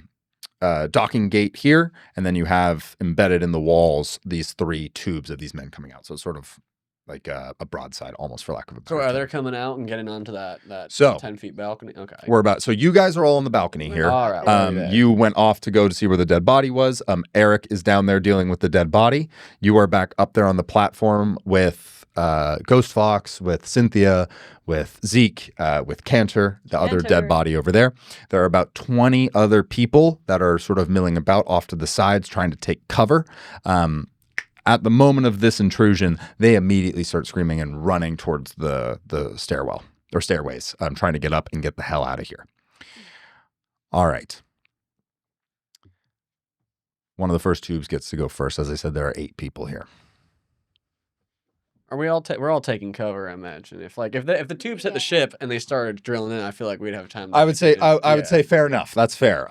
docking gate here, and then you have embedded in the walls these 3 tubes of these men coming out. So it's sort of like a broadside, almost, for lack of a better So are term. they coming out and getting onto that So 10 feet balcony? Okay. So you guys are all on the balcony here. All right. You went off to go to see where the dead body was. Eric is down there dealing with the dead body. You are back up there on the platform with Ghost Fox, with Cynthia, with Zeke, with Cantor, the other dead body over there. There are about 20 other people that are sort of milling about off to the sides trying to take cover. At the moment of this intrusion, they immediately start screaming and running towards the stairwell or stairways, trying to get up and get the hell out of here. All right. One of the first tubes gets to go first. As I said, there are 8 people here. Are we all we're all taking cover, I imagine. If the tubes hit the ship and they started drilling in, I feel like we'd have time. I would say fair enough. That's fair.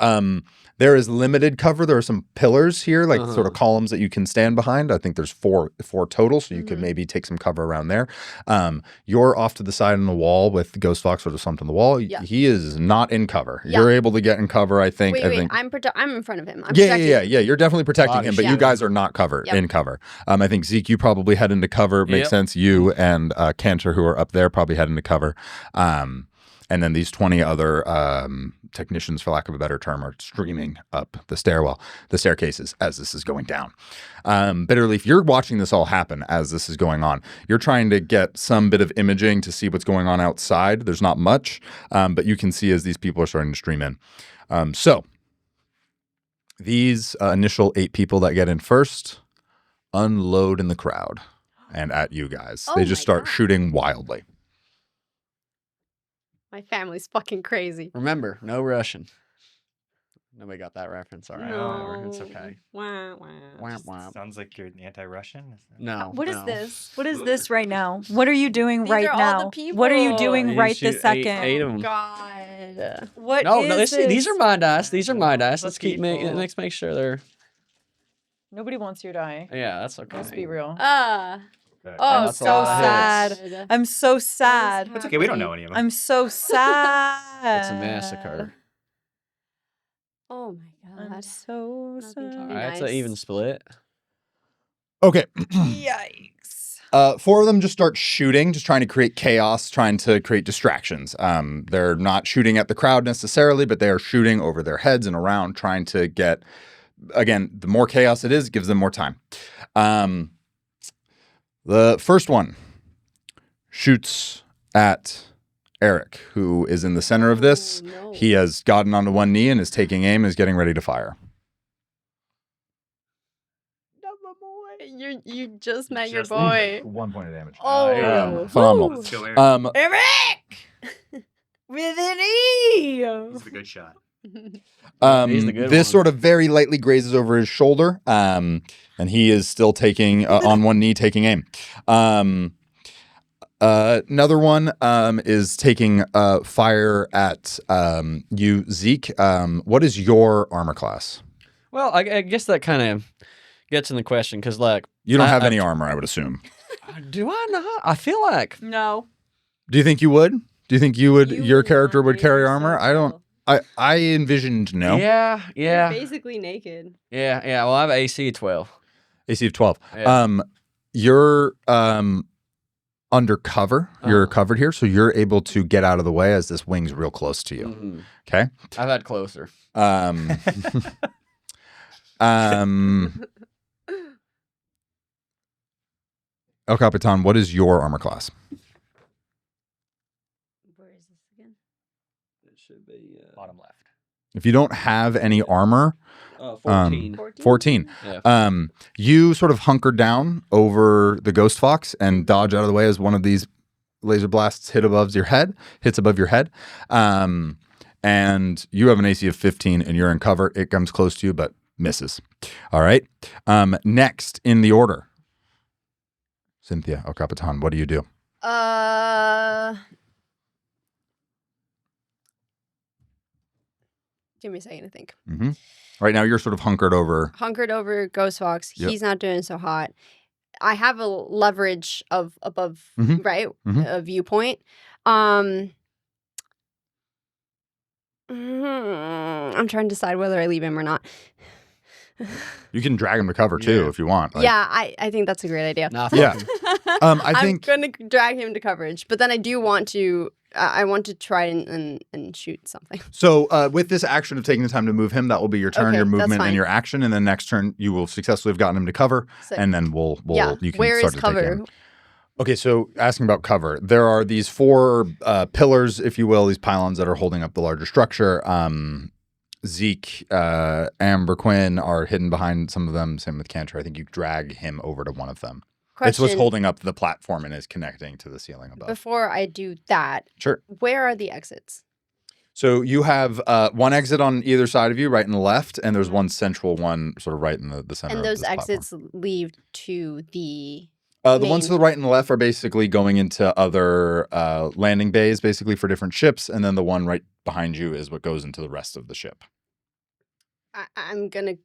There is limited cover. There are some pillars here, like sort of columns that you can stand behind. I think there's four total, so you could maybe take some cover around there. You're off to the side on the wall with Ghost Fox sort of slumped on the wall. Yeah. He is not in cover. Yeah. You're able to get in cover, I think. Wait. I'm in front of him. Yeah. You're definitely protecting him, but you guys are not covered in cover. I think Zeke, you probably head into cover. Makes sense. You and Cantor, who are up there, probably head into cover. And then these 20 other technicians, for lack of a better term, are streaming up the staircases as this is going down. Bitterleaf, you're watching this all happen as this is going on. You're trying to get some bit of imaging to see what's going on outside. There's not much, but you can see as these people are starting to stream in. So these initial 8 people that get in first unload in the crowd and at you guys. They just start shooting wildly. My family's fucking crazy. Remember, no Russian. Nobody got that reference. All right. No. It's okay. Wah, wah. Sounds like you're anti-Russian. No. What is this? What is this right now? What are you doing These right are all now? the people. What are you doing You right shoot this second? eight of them. God. What No, is this? these are my dice. These are my dice. The Let's keep people. let's make sure they're. Nobody wants your die. Yeah, that's okay. Let's be real. I'm That's so all I sad. I'm so sad. It's okay. We don't know any of them. I'm so sad. It's a massacre. Oh my god. I'm so Nothing can sad. be All right, it's an nice. even split. Okay. Yikes. 4 of them just start shooting, just trying to create chaos, trying to create distractions. They're not shooting at the crowd necessarily, but they are shooting over their heads and around, trying to get, again, the more chaos it is, gives them more time. The first one shoots at Eric, who is in the center of this. Oh, no. He has gotten onto one knee and is taking aim and is getting ready to fire. You just met your boy. 1 point of damage. Oh, Phenomenal. Let's go, Aaron. Eric! With an E! This is a good shot. He's the good This one. sort of very lightly grazes over his shoulder, and he is still taking on one knee, taking aim. Another one is taking fire at you, Zeke. What is your armor class? Well, I guess that kind of gets in the question because, like, You don't have I've- any armor, I would assume. Do I not? I feel like No. Do you think you would? Do you think you would? Your character would are carry so armor? I don't. cool. I envisioned no. Yeah, You're yeah, basically naked. yeah. Well, I have AC 12. AC of 12. Yeah. You're undercover. You're Uh-huh. covered here, so you're able to get out of the way as this wing's real close to you. Mhm. Okay. I've had closer. Um, El Capitan, what is your armor class? Where is this again? It should be Bottom left. If you don't have any armor, 14. 14. Yeah. You sort of hunker down over the ghost fox and dodge out of the way as one of these laser blasts hits above your head. And you have an AC of 15 and you're in cover. It comes close to you, but misses. All right. Next in the order, Cynthia, El Capitan, what do you do? Give me a second to think. Mm-hmm. Right now, you're sort of hunkered over. Hunkered over Ghost Fox. Yep. He's not doing so hot. I have a leverage of above, Mhm. right? Mhm. A viewpoint. I'm trying to decide whether I leave him or not. You can drag him to cover too Yeah. if you want. Like, Yeah, I think that's a great idea. Nah, Yeah. fuck I I'm think. gonna drag him to coverage, but then I do want to. I want to try and shoot something. So with this action of taking the time to move him, that will be your turn, Okay, your that's movement, fine. and your action. And then next turn, you will successfully have gotten him to cover, So, and then we'll yeah, you can where start is to take cover? aim. Okay, so asking about cover, there are these 4 pillars, if you will, these pylons that are holding up the larger structure. Zeke, Amber, Quinn are hidden behind some of them. Same with Cantor. I think you drag him over to one of them. It's what's Question, holding up the platform and is connecting to the ceiling above. Before I do that, Sure. where are the exits? So you have one exit on either side of you, right and left, and there's one central one sort of right in the center And of those this platform. exits lead to the. The ones to main- the right and the left are basically going into other landing bays, basically for different ships, and then the one right behind you is what goes into the rest of the ship. I'm gonna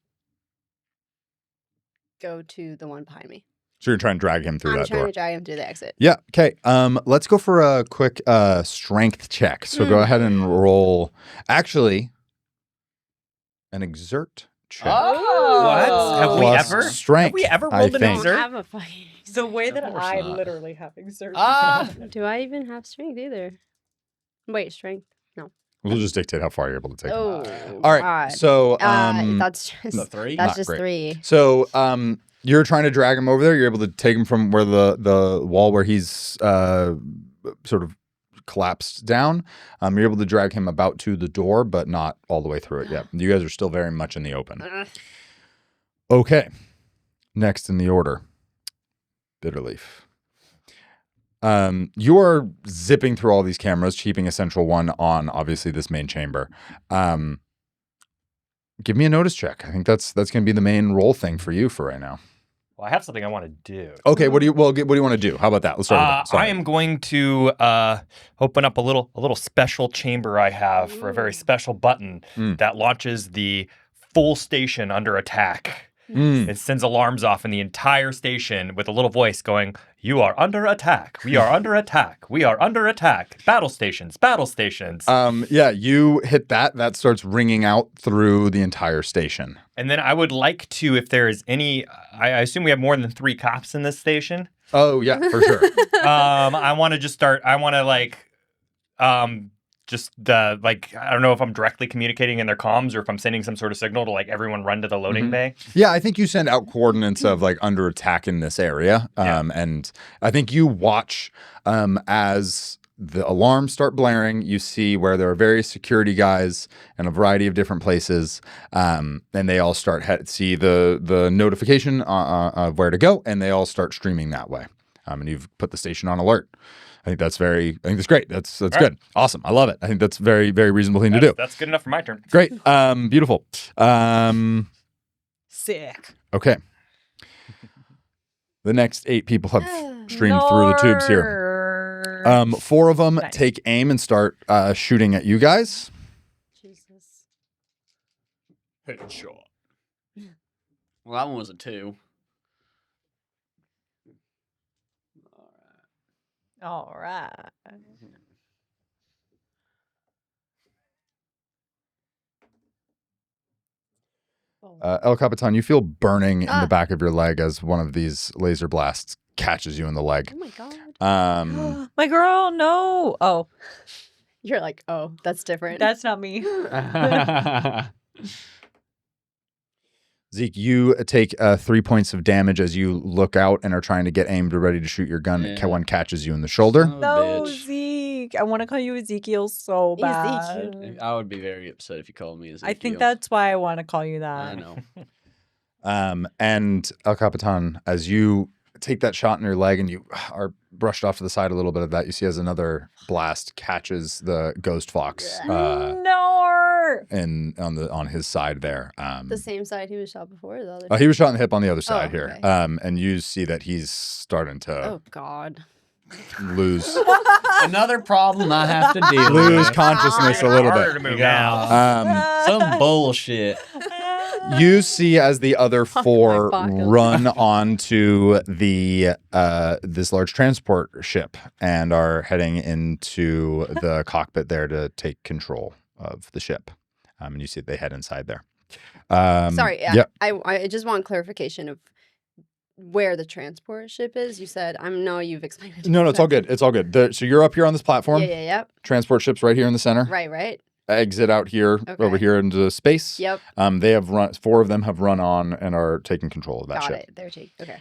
go to the one behind me. So you're trying to drag him through I'm that trying door. to drag him through the exit. Yeah. Okay. Let's go for a quick strength check. So go ahead and roll. Actually, an exert check. Oh. What? Have we Plus ever? strength? Have we ever I rolled an think. exert? have a fighting. The way Of that course I not. literally have exert. Do I even have strength either? Wait, strength? We'll just dictate how far you're able to take. Oh, All right. God. So that's The just 3? that's Not just great. 3. So you're trying to drag him over there. You're able to take him from where the wall where he's sort of collapsed down. You're able to drag him about to the door, but not all the way through it yet. You guys are still very much in the open. Okay. Next in the order, Bitterleaf. You are zipping through all these cameras, keeping a central one on, obviously, this main chamber. Give me a notice check. I think that's going to be the main role thing for you for right now. Well, I have something I want to do. Okay, what do you want to do? How about that? Let's start with that. Sorry. I am going to open up a little special chamber I have for a very special button that launches the full station under attack. It sends alarms off in the entire station with a little voice going, "You are under attack. We are under attack. We are under attack. Battle stations. Battle stations." Yeah, you hit that. That starts ringing out through the entire station. And then I would like to, if there is any, I assume we have more than 3 cops in this station. Oh yeah, for sure. I want to just start. I want to like I don't know if I'm directly communicating in their comms or if I'm sending some sort of signal to like everyone run to the loading bay. Yeah, I think you send out coordinates of like under attack in this area. And I think you watch as the alarms start blaring. You see where there are various security guys in a variety of different places. And they all start see the notification of where to go, and they all start streaming that way. and you've put the station on alert. I think that's great. That's good. Awesome. I love it. I think that's very, very reasonable thing to do. That's good enough for my turn. Great. Beautiful. Sick. Okay. The next 8 people have streamed through the tubes here. 4 of them take aim and start shooting at you guys. Jesus. Headshot. Well, that one was a 2. All right. El Capitan, you feel burning in the back of your leg as one of these laser blasts catches you in the leg. Oh my god. My girl, no. Oh, You're like, oh, that's different. that's not me. Zeke, you take 3 points of damage as you look out and are trying to get aimed or ready to shoot your gun. Yeah. One catches you in the shoulder. Son of a No, bitch. Zeke. I want to call you Ezekiel so bad. Ezekiel. I would be very upset if you called me Ezekiel. I think that's why I want to call you I that. know. And El Capitan, as you take that shot in your leg and you are brushed off to the side a little bit of that, you see as another blast catches the ghost fox No. on his side there. The same side he was shot before, or the other. Oh, he was shot in the hip on the other side Oh, here. okay. And you see that he's starting to Oh god. lose Another problem I have to deal lose with. consciousness a little Harder to bit. move now. Some bullshit. You see as the other Fuck 4 my pockets. run onto the this large transport ship and are heading into the cockpit there to take control of the ship. And you see they head inside there. Sorry, Yeah. I just want clarification of where the transport ship is. You said no, you've explained it. No, it's all good. It's all good. So you're up here on this platform. Yeah. Transport ship's right here in the center. Right. Exit out here, over Okay. here into space. Yep. They have run. 4 of them have run on and are taking control of that Got ship. it. They're taking. Okay.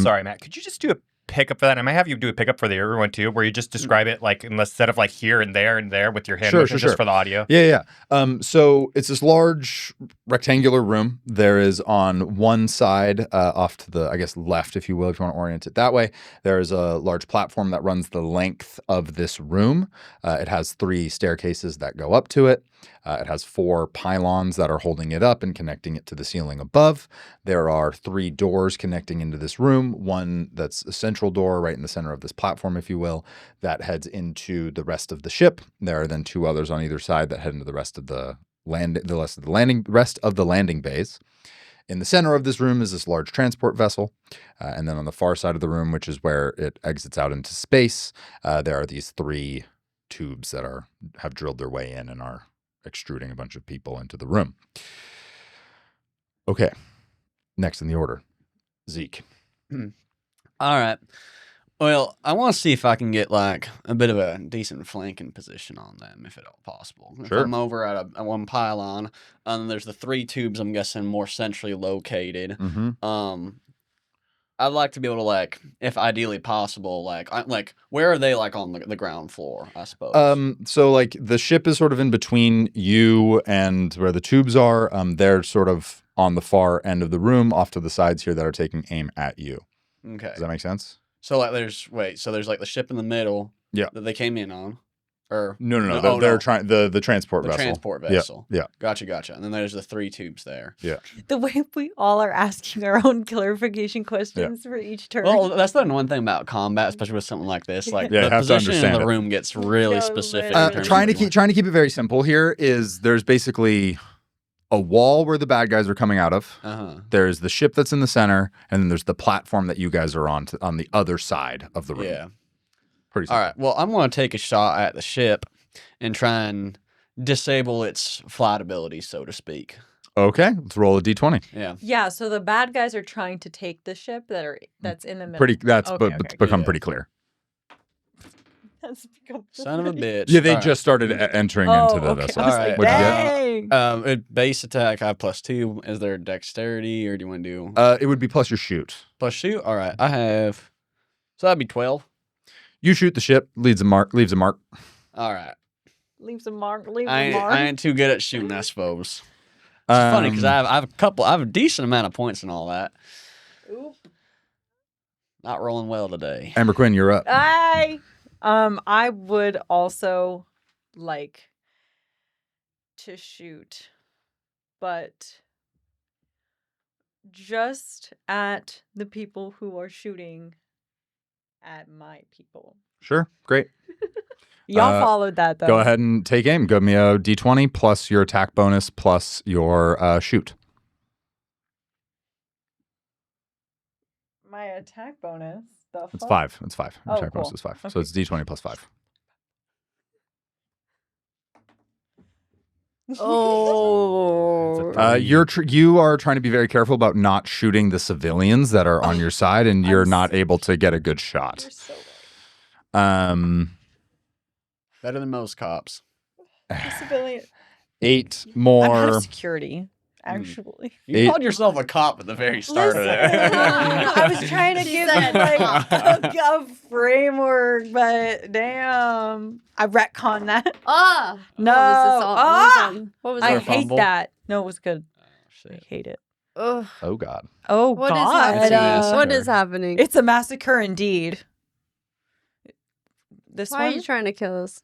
Sorry, Matt. Could you just do a pickup for that? I might have you do a pickup for the other one too, where you just describe it like instead of like here and there with your hand motion, just for the audio. Yeah. So it's this large rectangular room. There is on one side, off to the, I guess, left, if you will, if you want to orient it that way, there is a large platform that runs the length of this room. It has 3 staircases that go up to it. It has 4 pylons that are holding it up and connecting it to the ceiling above. There are 3 doors connecting into this room. One that's a central door right in the center of this platform, if you will, that heads into the rest of the ship. There are then 2 others on either side that head into the rest of the landing bays. In the center of this room is this large transport vessel. And then on the far side of the room, which is where it exits out into space, there are these 3 tubes that have drilled their way in and are extruding a bunch of people into the room. Okay. Next in the order, Zeke. All right. Well, I want to see if I can get like a bit of a decent flanking position on them, if at all possible. Sure. If I'm over at one pylon, and there's the 3 tubes, I'm guessing more centrally located. Mm-hmm. I'd like to be able to, like, if ideally possible, like where are they, like, on the ground floor, I suppose? So like the ship is sort of in between you and where the tubes are. They're sort of on the far end of the room, off to the sides here, that are taking aim at you. Okay. Does that make sense? So, like, there's like the ship in the middle. Yeah. That they came in on. Or No. Oh, They're no. trying the transport the vessel. transport Yeah, vessel. yeah. Gotcha. And then there's the 3 tubes there. The way we all are asking our own clarification questions for each turn. Well, that's the one thing about combat, especially with something like this. Like, Yeah, you the have to position in understand the it. room gets really No, specific. literally. in terms Trying of, to keep it very simple here is there's basically a wall where the bad guys are coming out of. Uh-huh. There's the ship that's in the center, and then there's the platform that you guys are on the other side of the room. Yeah. Pretty simple. All right. Well, I'm going to take a shot at the ship and try and disable its flight ability, so to speak. Okay, let's roll a d20. Yeah. yeah, so the bad guys are trying to take the ship that's in the middle. That's Okay, it's okay, become yeah. pretty clear. That's become Son of a bitch. Yeah, they All right. just started entering Oh, into the okay. vessel. I was All like, right. What'd you get? dang. Base attack, I have +2. Is there dexterity, or do you want to do It would be plus your shoot. +2? All right. I have. So that'd be 12. You shoot the ship, leaves a mark. All right. Leaves a mark. Leaves I a mark. ain't too good at shooting, I suppose. It's funny because I have a decent amount of points and all that. Oop. Not rolling well today. Amber Quinn, you're up. I would also like to shoot, but just at the people who are shooting at my people. Sure, great. Y'all followed that though. Go ahead and take aim. Give me a d20 plus your attack bonus plus your shoot. My attack bonus. It's 5. It's 5. Your Oh, attack bonus cool. is 5. So Okay. it's d20 plus 5. Oh. You are trying to be very careful about not shooting the civilians that are on your side, and you're not able to get a good shot. You're so right. Better than most cops. The civilian. 8 I'm more. out of security, actually. You called yourself a cop at the very start of it. I was trying to She give said like a framework, but damn, I retconned that. Ah. No. What was I this? hate fumble? that. No, it was good. I Shit. hate it. Ugh. Oh, God. Oh What is God, It's a massacre. What is happening? it's a massacre indeed. This Why are one, you trying to kill us?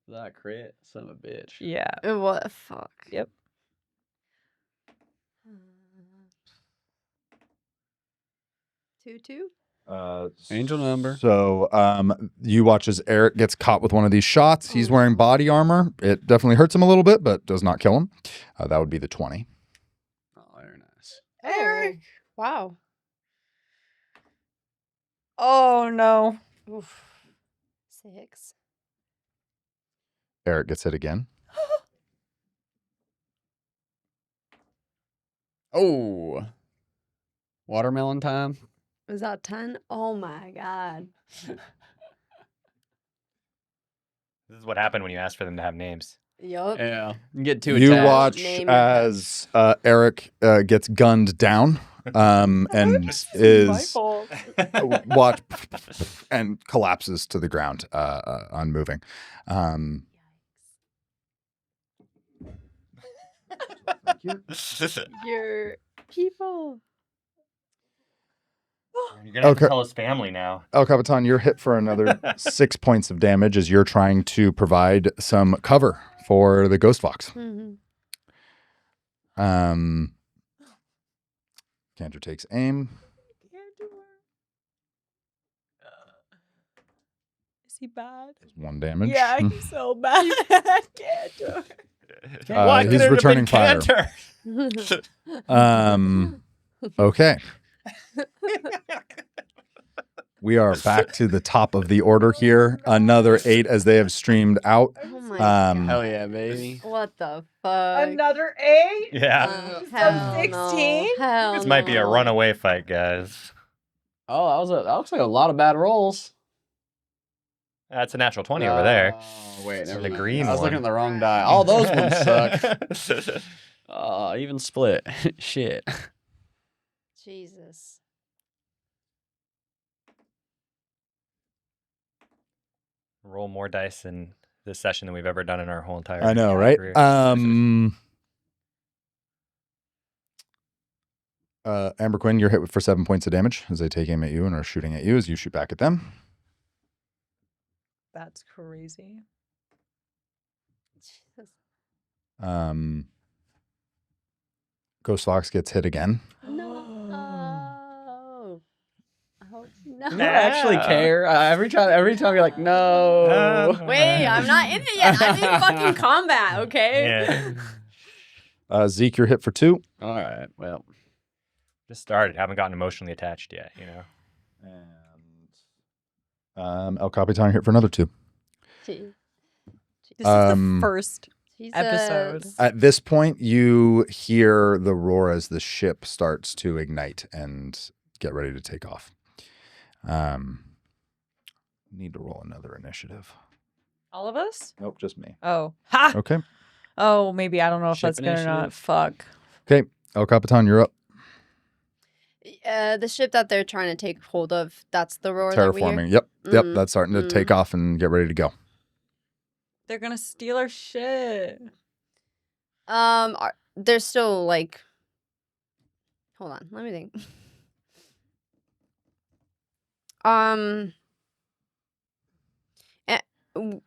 That crit, son of a bitch. yeah. What? Fuck. Yep. 2-2. Angel number. So you watch as Eric gets caught with one of these shots. He's wearing body armor. It definitely hurts him a little bit, but does not kill him. That would be the 20. Oh, very nice. Eric. Wow. Oh no. Oof. 6. Eric gets hit again. Oh. Watermelon time. Was that 10? Oh my god. This is what happened when you asked for them to have names. Yup. Yeah. You get too You attached. watch Name your as Eric gets gunned down and My is fault. watch and collapses to the ground, unmoving. Your people. You're gonna have to Okay. tell his family now. El Capitan, you're hit for another 6 points of damage as you're trying to provide some cover for the Ghost Fox. Mhm. Cantor takes aim. Is he bad? 1 damage. Yeah, he's so bad. I can't do it. Why he's couldn't it have returning been fire. Cantor? Okay. We are back to the top of the order here. Another 8 as they have streamed out. Oh my Hell yeah, baby. What the fuck? Another 8? Yeah. Hell 16? No. Hell This might be a no. runaway fight, guys. Oh, that looks like a lot of bad rolls. That's a natural 20 over there. Oh, wait. Never The mind. green I was looking one. at the wrong die. All those ones suck. Even split. Shit. Jesus. Roll more dice in this session than we've ever done in our whole entire I know, right? career. Amber Quinn, you're hit for 7 points of damage as they take aim at you and are shooting at you as you shoot back at them. That's crazy. Jesus. Ghost Fox gets hit again. No. Oh, no. You don't actually care. Every time you're like, no. Wait, I'm not in it yet. I'm in fucking combat, okay? Yeah. Zeke, you're hit for 2. All right. Well, Just started. Haven't gotten emotionally attached yet, you know? And El Capitan hit for another 2. Jeez. This is the first Jesus. episode. At this point, you hear the roar as the ship starts to ignite and get ready to take off. Need to roll another initiative. All of us? Nope, just me. Oh. Ha! Okay. Oh, maybe. I don't know if Ship that's good or not. initiative. Fuck. Okay. El Capitan, you're up. The ship that they're trying to take hold of, that's the roar that we hear? Terraforming. Yep. Yep. Mm, That's starting to take off and get ready to go. They're going to steal our shit. They're still like... Hold on, let me think. eh, w-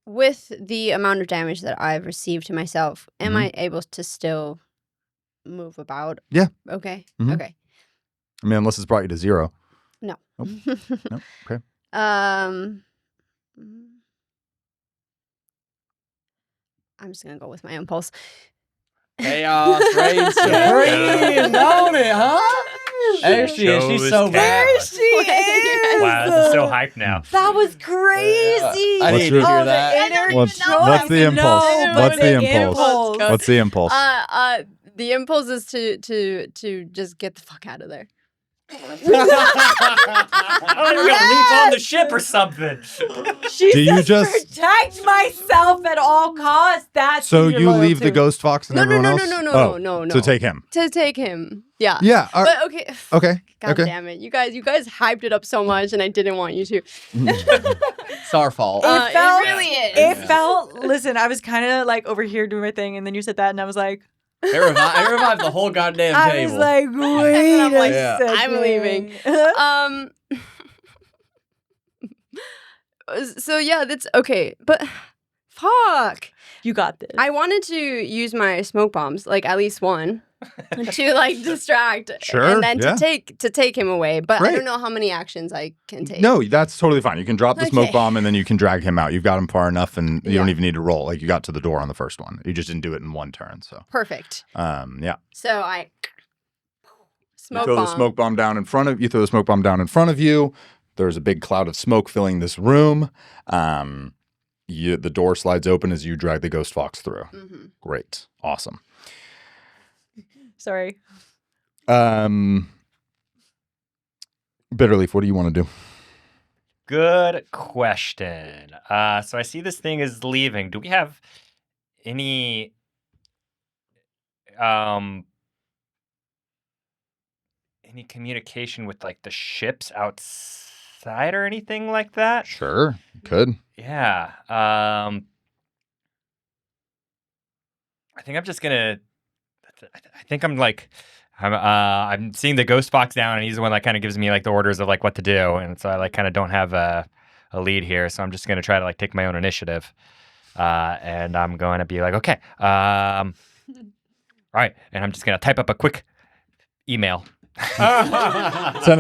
with the amount of damage that I've received to myself, am I able to still move about? Yeah. Okay. Mhm. Okay. I mean, unless it's brought you to 0. No. Nope. Nope. Okay. I'm just gonna go with my impulse. Chaos reigns supreme, don't it, huh? There she is. She's Chose so bad. There she is. Wow, this is so hype now. That was crazy. I What's need your- to hear Oh, the that. inner What's choice. the impulse? No, What's but the the impulse? What's the impulse? The impulse is to just get the fuck out of there. I thought you were gonna leap on the ship or something. She Do you says just- protect myself at all costs? That's So who you're you loyal leave the to. ghost fox and No, everyone else? no. To take him. To take him. Yeah. Yeah. But okay. Okay. God Okay. damn it. You guys hyped it up so much and I didn't want you to. It's our fault. It felt- really is. It felt. Listen, I was kind of like over here doing my thing, and then you said that, and I was like, It revived the whole goddamn I table. was like, wait I'm like, a second. I'm leaving. So yeah, that's okay. But fuck. You got this. I wanted to use my smoke bombs, like at least one, to like distract, Sure, and then yeah. to take him away. But I Great. don't know how many actions I can take. No, that's totally fine. You can drop the smoke Okay. bomb and then you can drag him out. You've got him far enough and you don't Yeah. even need to roll. Like you got to the door on the first one. You just didn't do it in one turn. So, Perfect. yeah. So I You smoke throw bomb. the smoke bomb down in front of you. Throw the smoke bomb down in front of you. There's a big cloud of smoke filling this room. The door slides open as you drag the ghost fox through. Mm-hmm. Great. Awesome. Sorry. Bitterleaf, what do you want to do? Good question. So I see this thing is leaving. Do we have any communication with like the ships outside or anything like that? Sure. You could. Yeah. I think I'm just gonna. I think I'm seeing the ghost fox down, and he's the one that kind of gives me like the orders of like what to do, and so I like kind of don't have a lead here, so I'm just gonna try to like take my own initiative, and I'm going to be like, okay, all right, and I'm just gonna type up a quick email. Send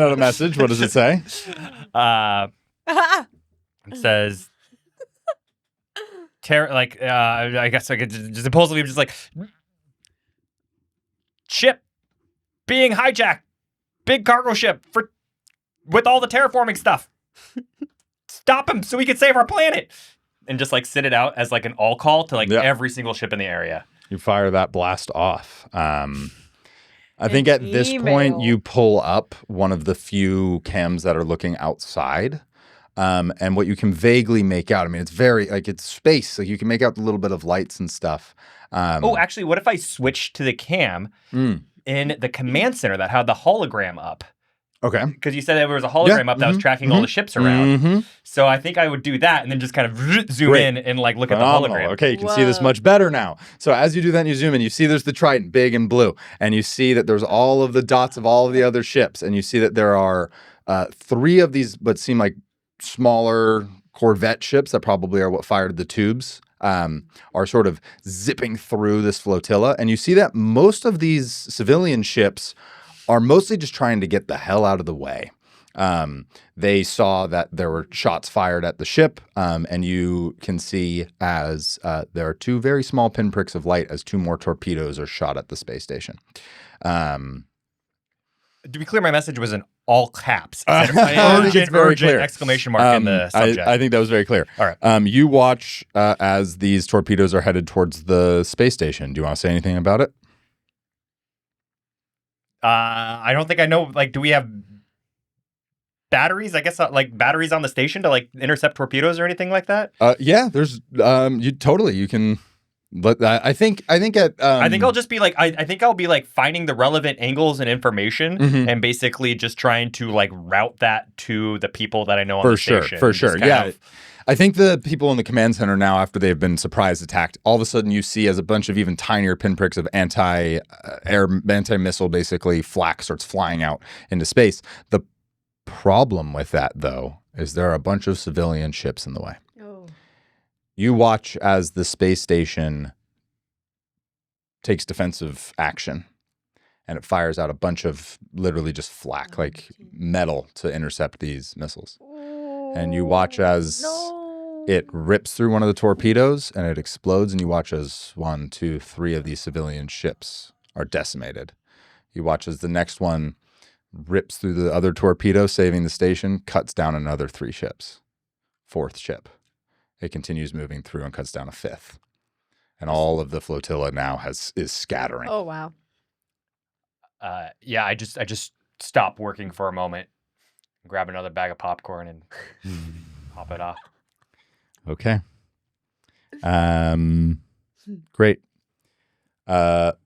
out a message. What does it say? It says, I guess I could just impulsively just like, ship being hijacked, big cargo ship with all the terraforming stuff. Stop him so we can save our planet. And just like send it out as like an all call to like Yeah. every single ship in the area. You fire that blast off. I think at this point email. you pull up one of the few cams that are looking outside. And what you can vaguely make out, I mean, it's very like it's space. Like you can make out a little bit of lights and stuff. Actually, what if I switched to the cam in the command center that had the hologram up? Okay. Because you said there was a hologram up that was tracking all the ships around. Mm-hmm. So I think I would do that and then just kind of zoom Great. in and like look at the Phenomenal. hologram. Okay, you can see this Whoa. much better now. So as you do that and you zoom in, you see there's the Trident, big and blue. And you see that there's all of the dots of all of the other ships. And you see that there are 3 of these, but seem like smaller Corvette ships that probably are what fired the tubes, are sort of zipping through this flotilla. And you see that most of these civilian ships are mostly just trying to get the hell out of the way. They saw that there were shots fired at the ship, and you can see as there are 2 very small pinpricks of light as 2 more torpedoes are shot at the space station. To be clear, my message was in all caps. I think it's Urgent, very urgent, clear. exclamation mark in the subject. I think that was very clear. All right. You watch as these torpedoes are headed towards the space station. Do you want to say anything about it? I don't think I know. Like, do we have batteries? I guess like batteries on the station to like intercept torpedoes or anything like that. Yeah, there's you can But I think at I think I'll just be like, I think I'll be like finding the relevant angles and information and basically just trying to like route that to the people that I know on the station. For and just sure. kind Yeah. of- I think the people in the command center now, after they've been surprise attacked, all of a sudden you see as a bunch of even tinier pinpricks of anti-missile, basically flak starts flying out into space. The problem with that, though, is there are a bunch of civilian ships in the way. Oh. You watch as the space station takes defensive action, and it fires out a bunch of literally just flak, like metal, to intercept these missiles. And you watch as it rips through one of the torpedoes and it explodes, and you watch as 1, 2, 3 of these civilian ships are decimated. You watch as the next one rips through the other torpedo, saving the station, cuts down another 3 ships. 4th ship. It continues moving through and cuts down a 5th. And all of the flotilla now is scattering. Oh wow. Yeah, I just stop working for a moment, grab another bag of popcorn, and pop it off. Okay. Great. 4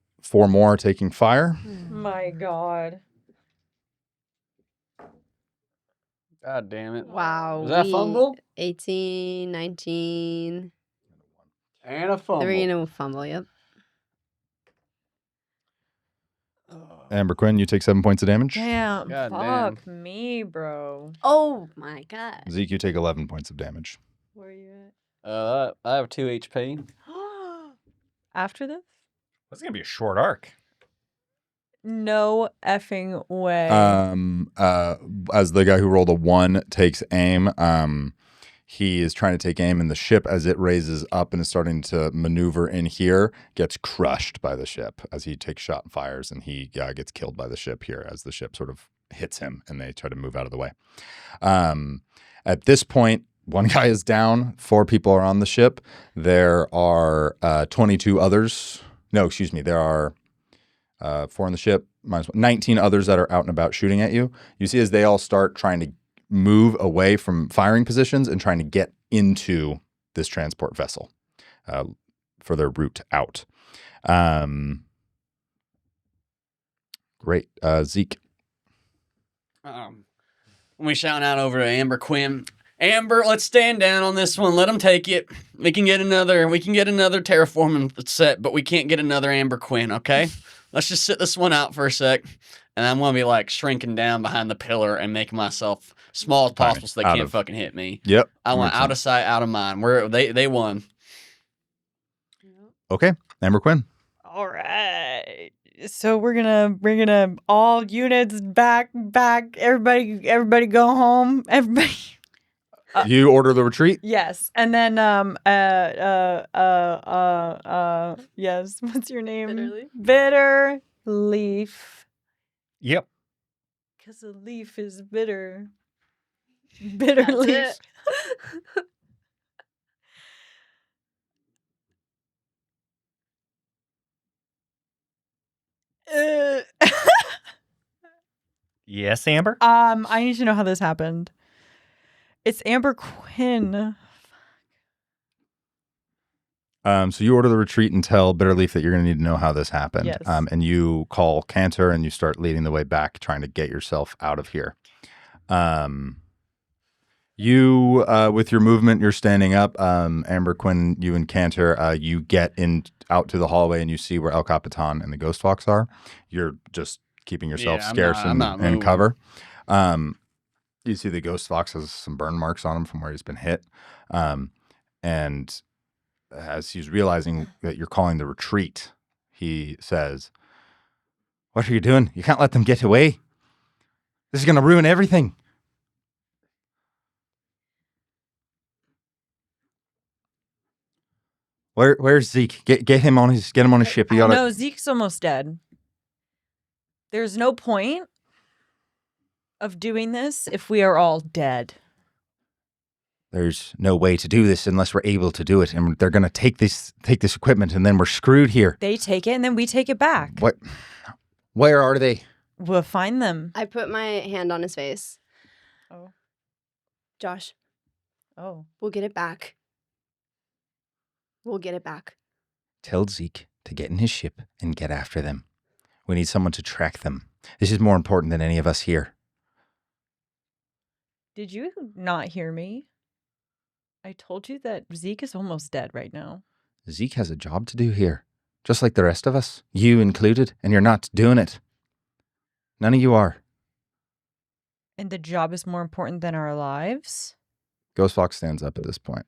more taking fire. My God. God damn it. Wow. Was that a fumble? 18, 19, And a fumble. 3 and a fumble. Yep. Amber Quinn, you take 7 points of damage. Damn. God Fuck me, bro. Oh my God. Zeke, you take 11 points of damage. Where are you I have 2 HP. at? After this? That's gonna be a short arc. No effing way. As the guy who rolled a 1 takes aim, he is trying to take aim, and the ship, as it raises up and is starting to maneuver in here, gets crushed by the ship as he takes shot and fires, and he gets killed by the ship here as the ship sort of hits him, and they try to move out of the way. At this point, 1 guy is down, 4 people are on the ship. There are 22 others. No, excuse me. There are 4 on the ship, minus 1, 19 others that are out and about shooting at you. You see as they all start trying to move away from firing positions and trying to get into this transport vessel for their route out. Great. Zeke. We shout out over to Amber Quinn. Amber, let's stand down on this one. Let them take it. We can get another terraforming set, but we can't get another Amber Quinn, okay? Let's just sit this one out for a sec. And I'm going to be like shrinking down behind the pillar and making myself small as possible so they can't fucking hit me. Yep. I want 100%. out of sight, out of mind. They won. Okay. Amber Quinn. All right. So we're gonna all units back. Everybody go home. Everybody. You order the retreat? Yes, and then yes. What's your name? Bitterleaf? Bitterleaf. Yep. Because the leaf is bitter. Bitterleaf. Yes, Amber. I need to know how this happened. It's Amber Quinn. So you order the retreat and tell Bitterleaf that you're going to need to know how this happened. Yes. And you call Cantor and you start leading the way back, trying to get yourself out of here. You, with your movement, you're standing up. Amber Quinn, you and Cantor, you get out to the hallway and you see where El Capitan and the Ghost Fox are. You're just keeping yourself scarce and cover. You see the Ghost Fox has some burn marks on him from where he's been hit. And as he's realizing that you're calling the retreat, he says, "What are you doing? You can't let them get away. This is going to ruin everything." Where's Zeke? Get him on his ship. You gotta... No, Zeke's almost dead. There's no point of doing this if we are all dead. There's no way to do this unless we're able to do it, and they're going to take this equipment, and then we're screwed here. They take it, and then we take it back. What? Where are they? We'll find them. I put my hand on his face. Oh. Josh, Oh. we'll get it back. We'll get it back. Tell Zeke to get in his ship and get after them. We need someone to track them. This is more important than any of us here. Did you not hear me? I told you that Zeke is almost dead right now. Zeke has a job to do here, just like the rest of us, you included, and you're not doing it. None of you are. And the job is more important than our lives? Ghost Fox stands up at this point,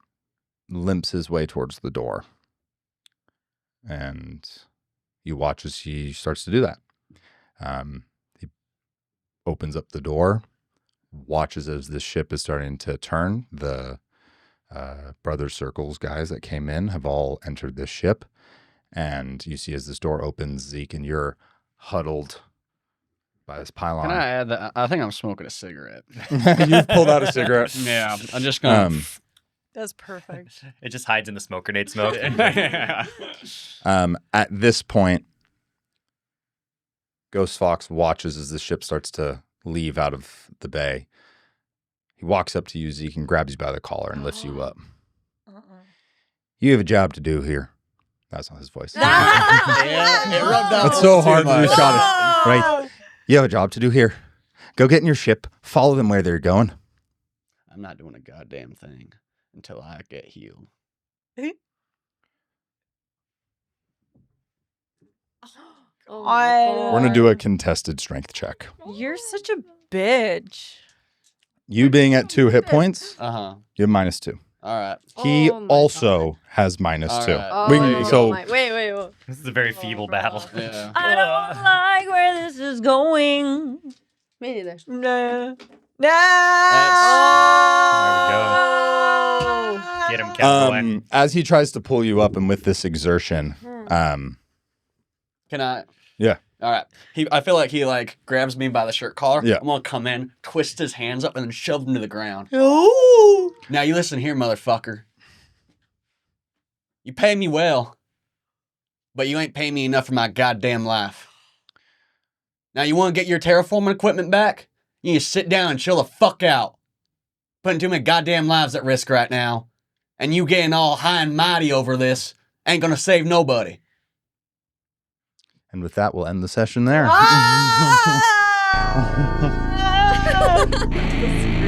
limps his way towards the door. And you watch as he starts to do that. He opens up the door, watches as the ship is starting to turn. The Brother Circles guys that came in have all entered this ship. And you see as this door opens, Zeke, and you're huddled by this pylon. Can I add that? I think I'm smoking a cigarette. You've pulled out a cigarette. Yeah, I'm just gonna. That's perfect. It just hides in the smoke grenade smoke. At this point, Ghost Fox watches as the ship starts to leave out of the bay. He walks up to you, Zeke, and grabs you by the collar and lifts you up. You have a job to do here. That's not his voice. Yeah, it rubbed off. It's so hard too when you much. shot it. Right. You have a job to do here. Go get in your ship. Follow them where they're going. I'm not doing a goddamn thing until I get healed. Oh I- We're going to do a contested strength check. You're such a bitch. You being at 2 hit points, Uh huh. you have -2. All right. He Oh my also has -2. All right. Oh, We- my- so- wait. This is a very feeble battle. Yeah. I don't like where this is going. Me neither. No. Get him, Capitan. As he tries to pull you up and with this exertion, Can I? Yeah. All right. I feel like he grabs me by the shirt collar. Yeah. I'm gonna come in, twist his hands up, and then shove him to the ground. No. Now you listen here, motherfucker. You pay me well, but you ain't paying me enough for my goddamn life. Now you want to get your terraforming equipment back? You need to sit down and chill the fuck out. Putting too many goddamn lives at risk right now, and you getting all high and mighty over this ain't gonna save nobody. and with that, we'll end the session there.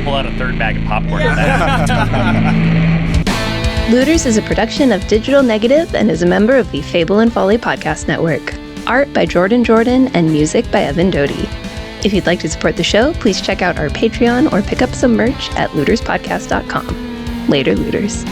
Pull out a third bag of popcorn. At that. Looters is a production of Digital Negative and is a member of the Fable and Folly podcast network. Art by Jordan and music by Evan Doty. If you'd like to support the show, please check out our Patreon or pick up some merch at looterspodcast.com. Later, looters.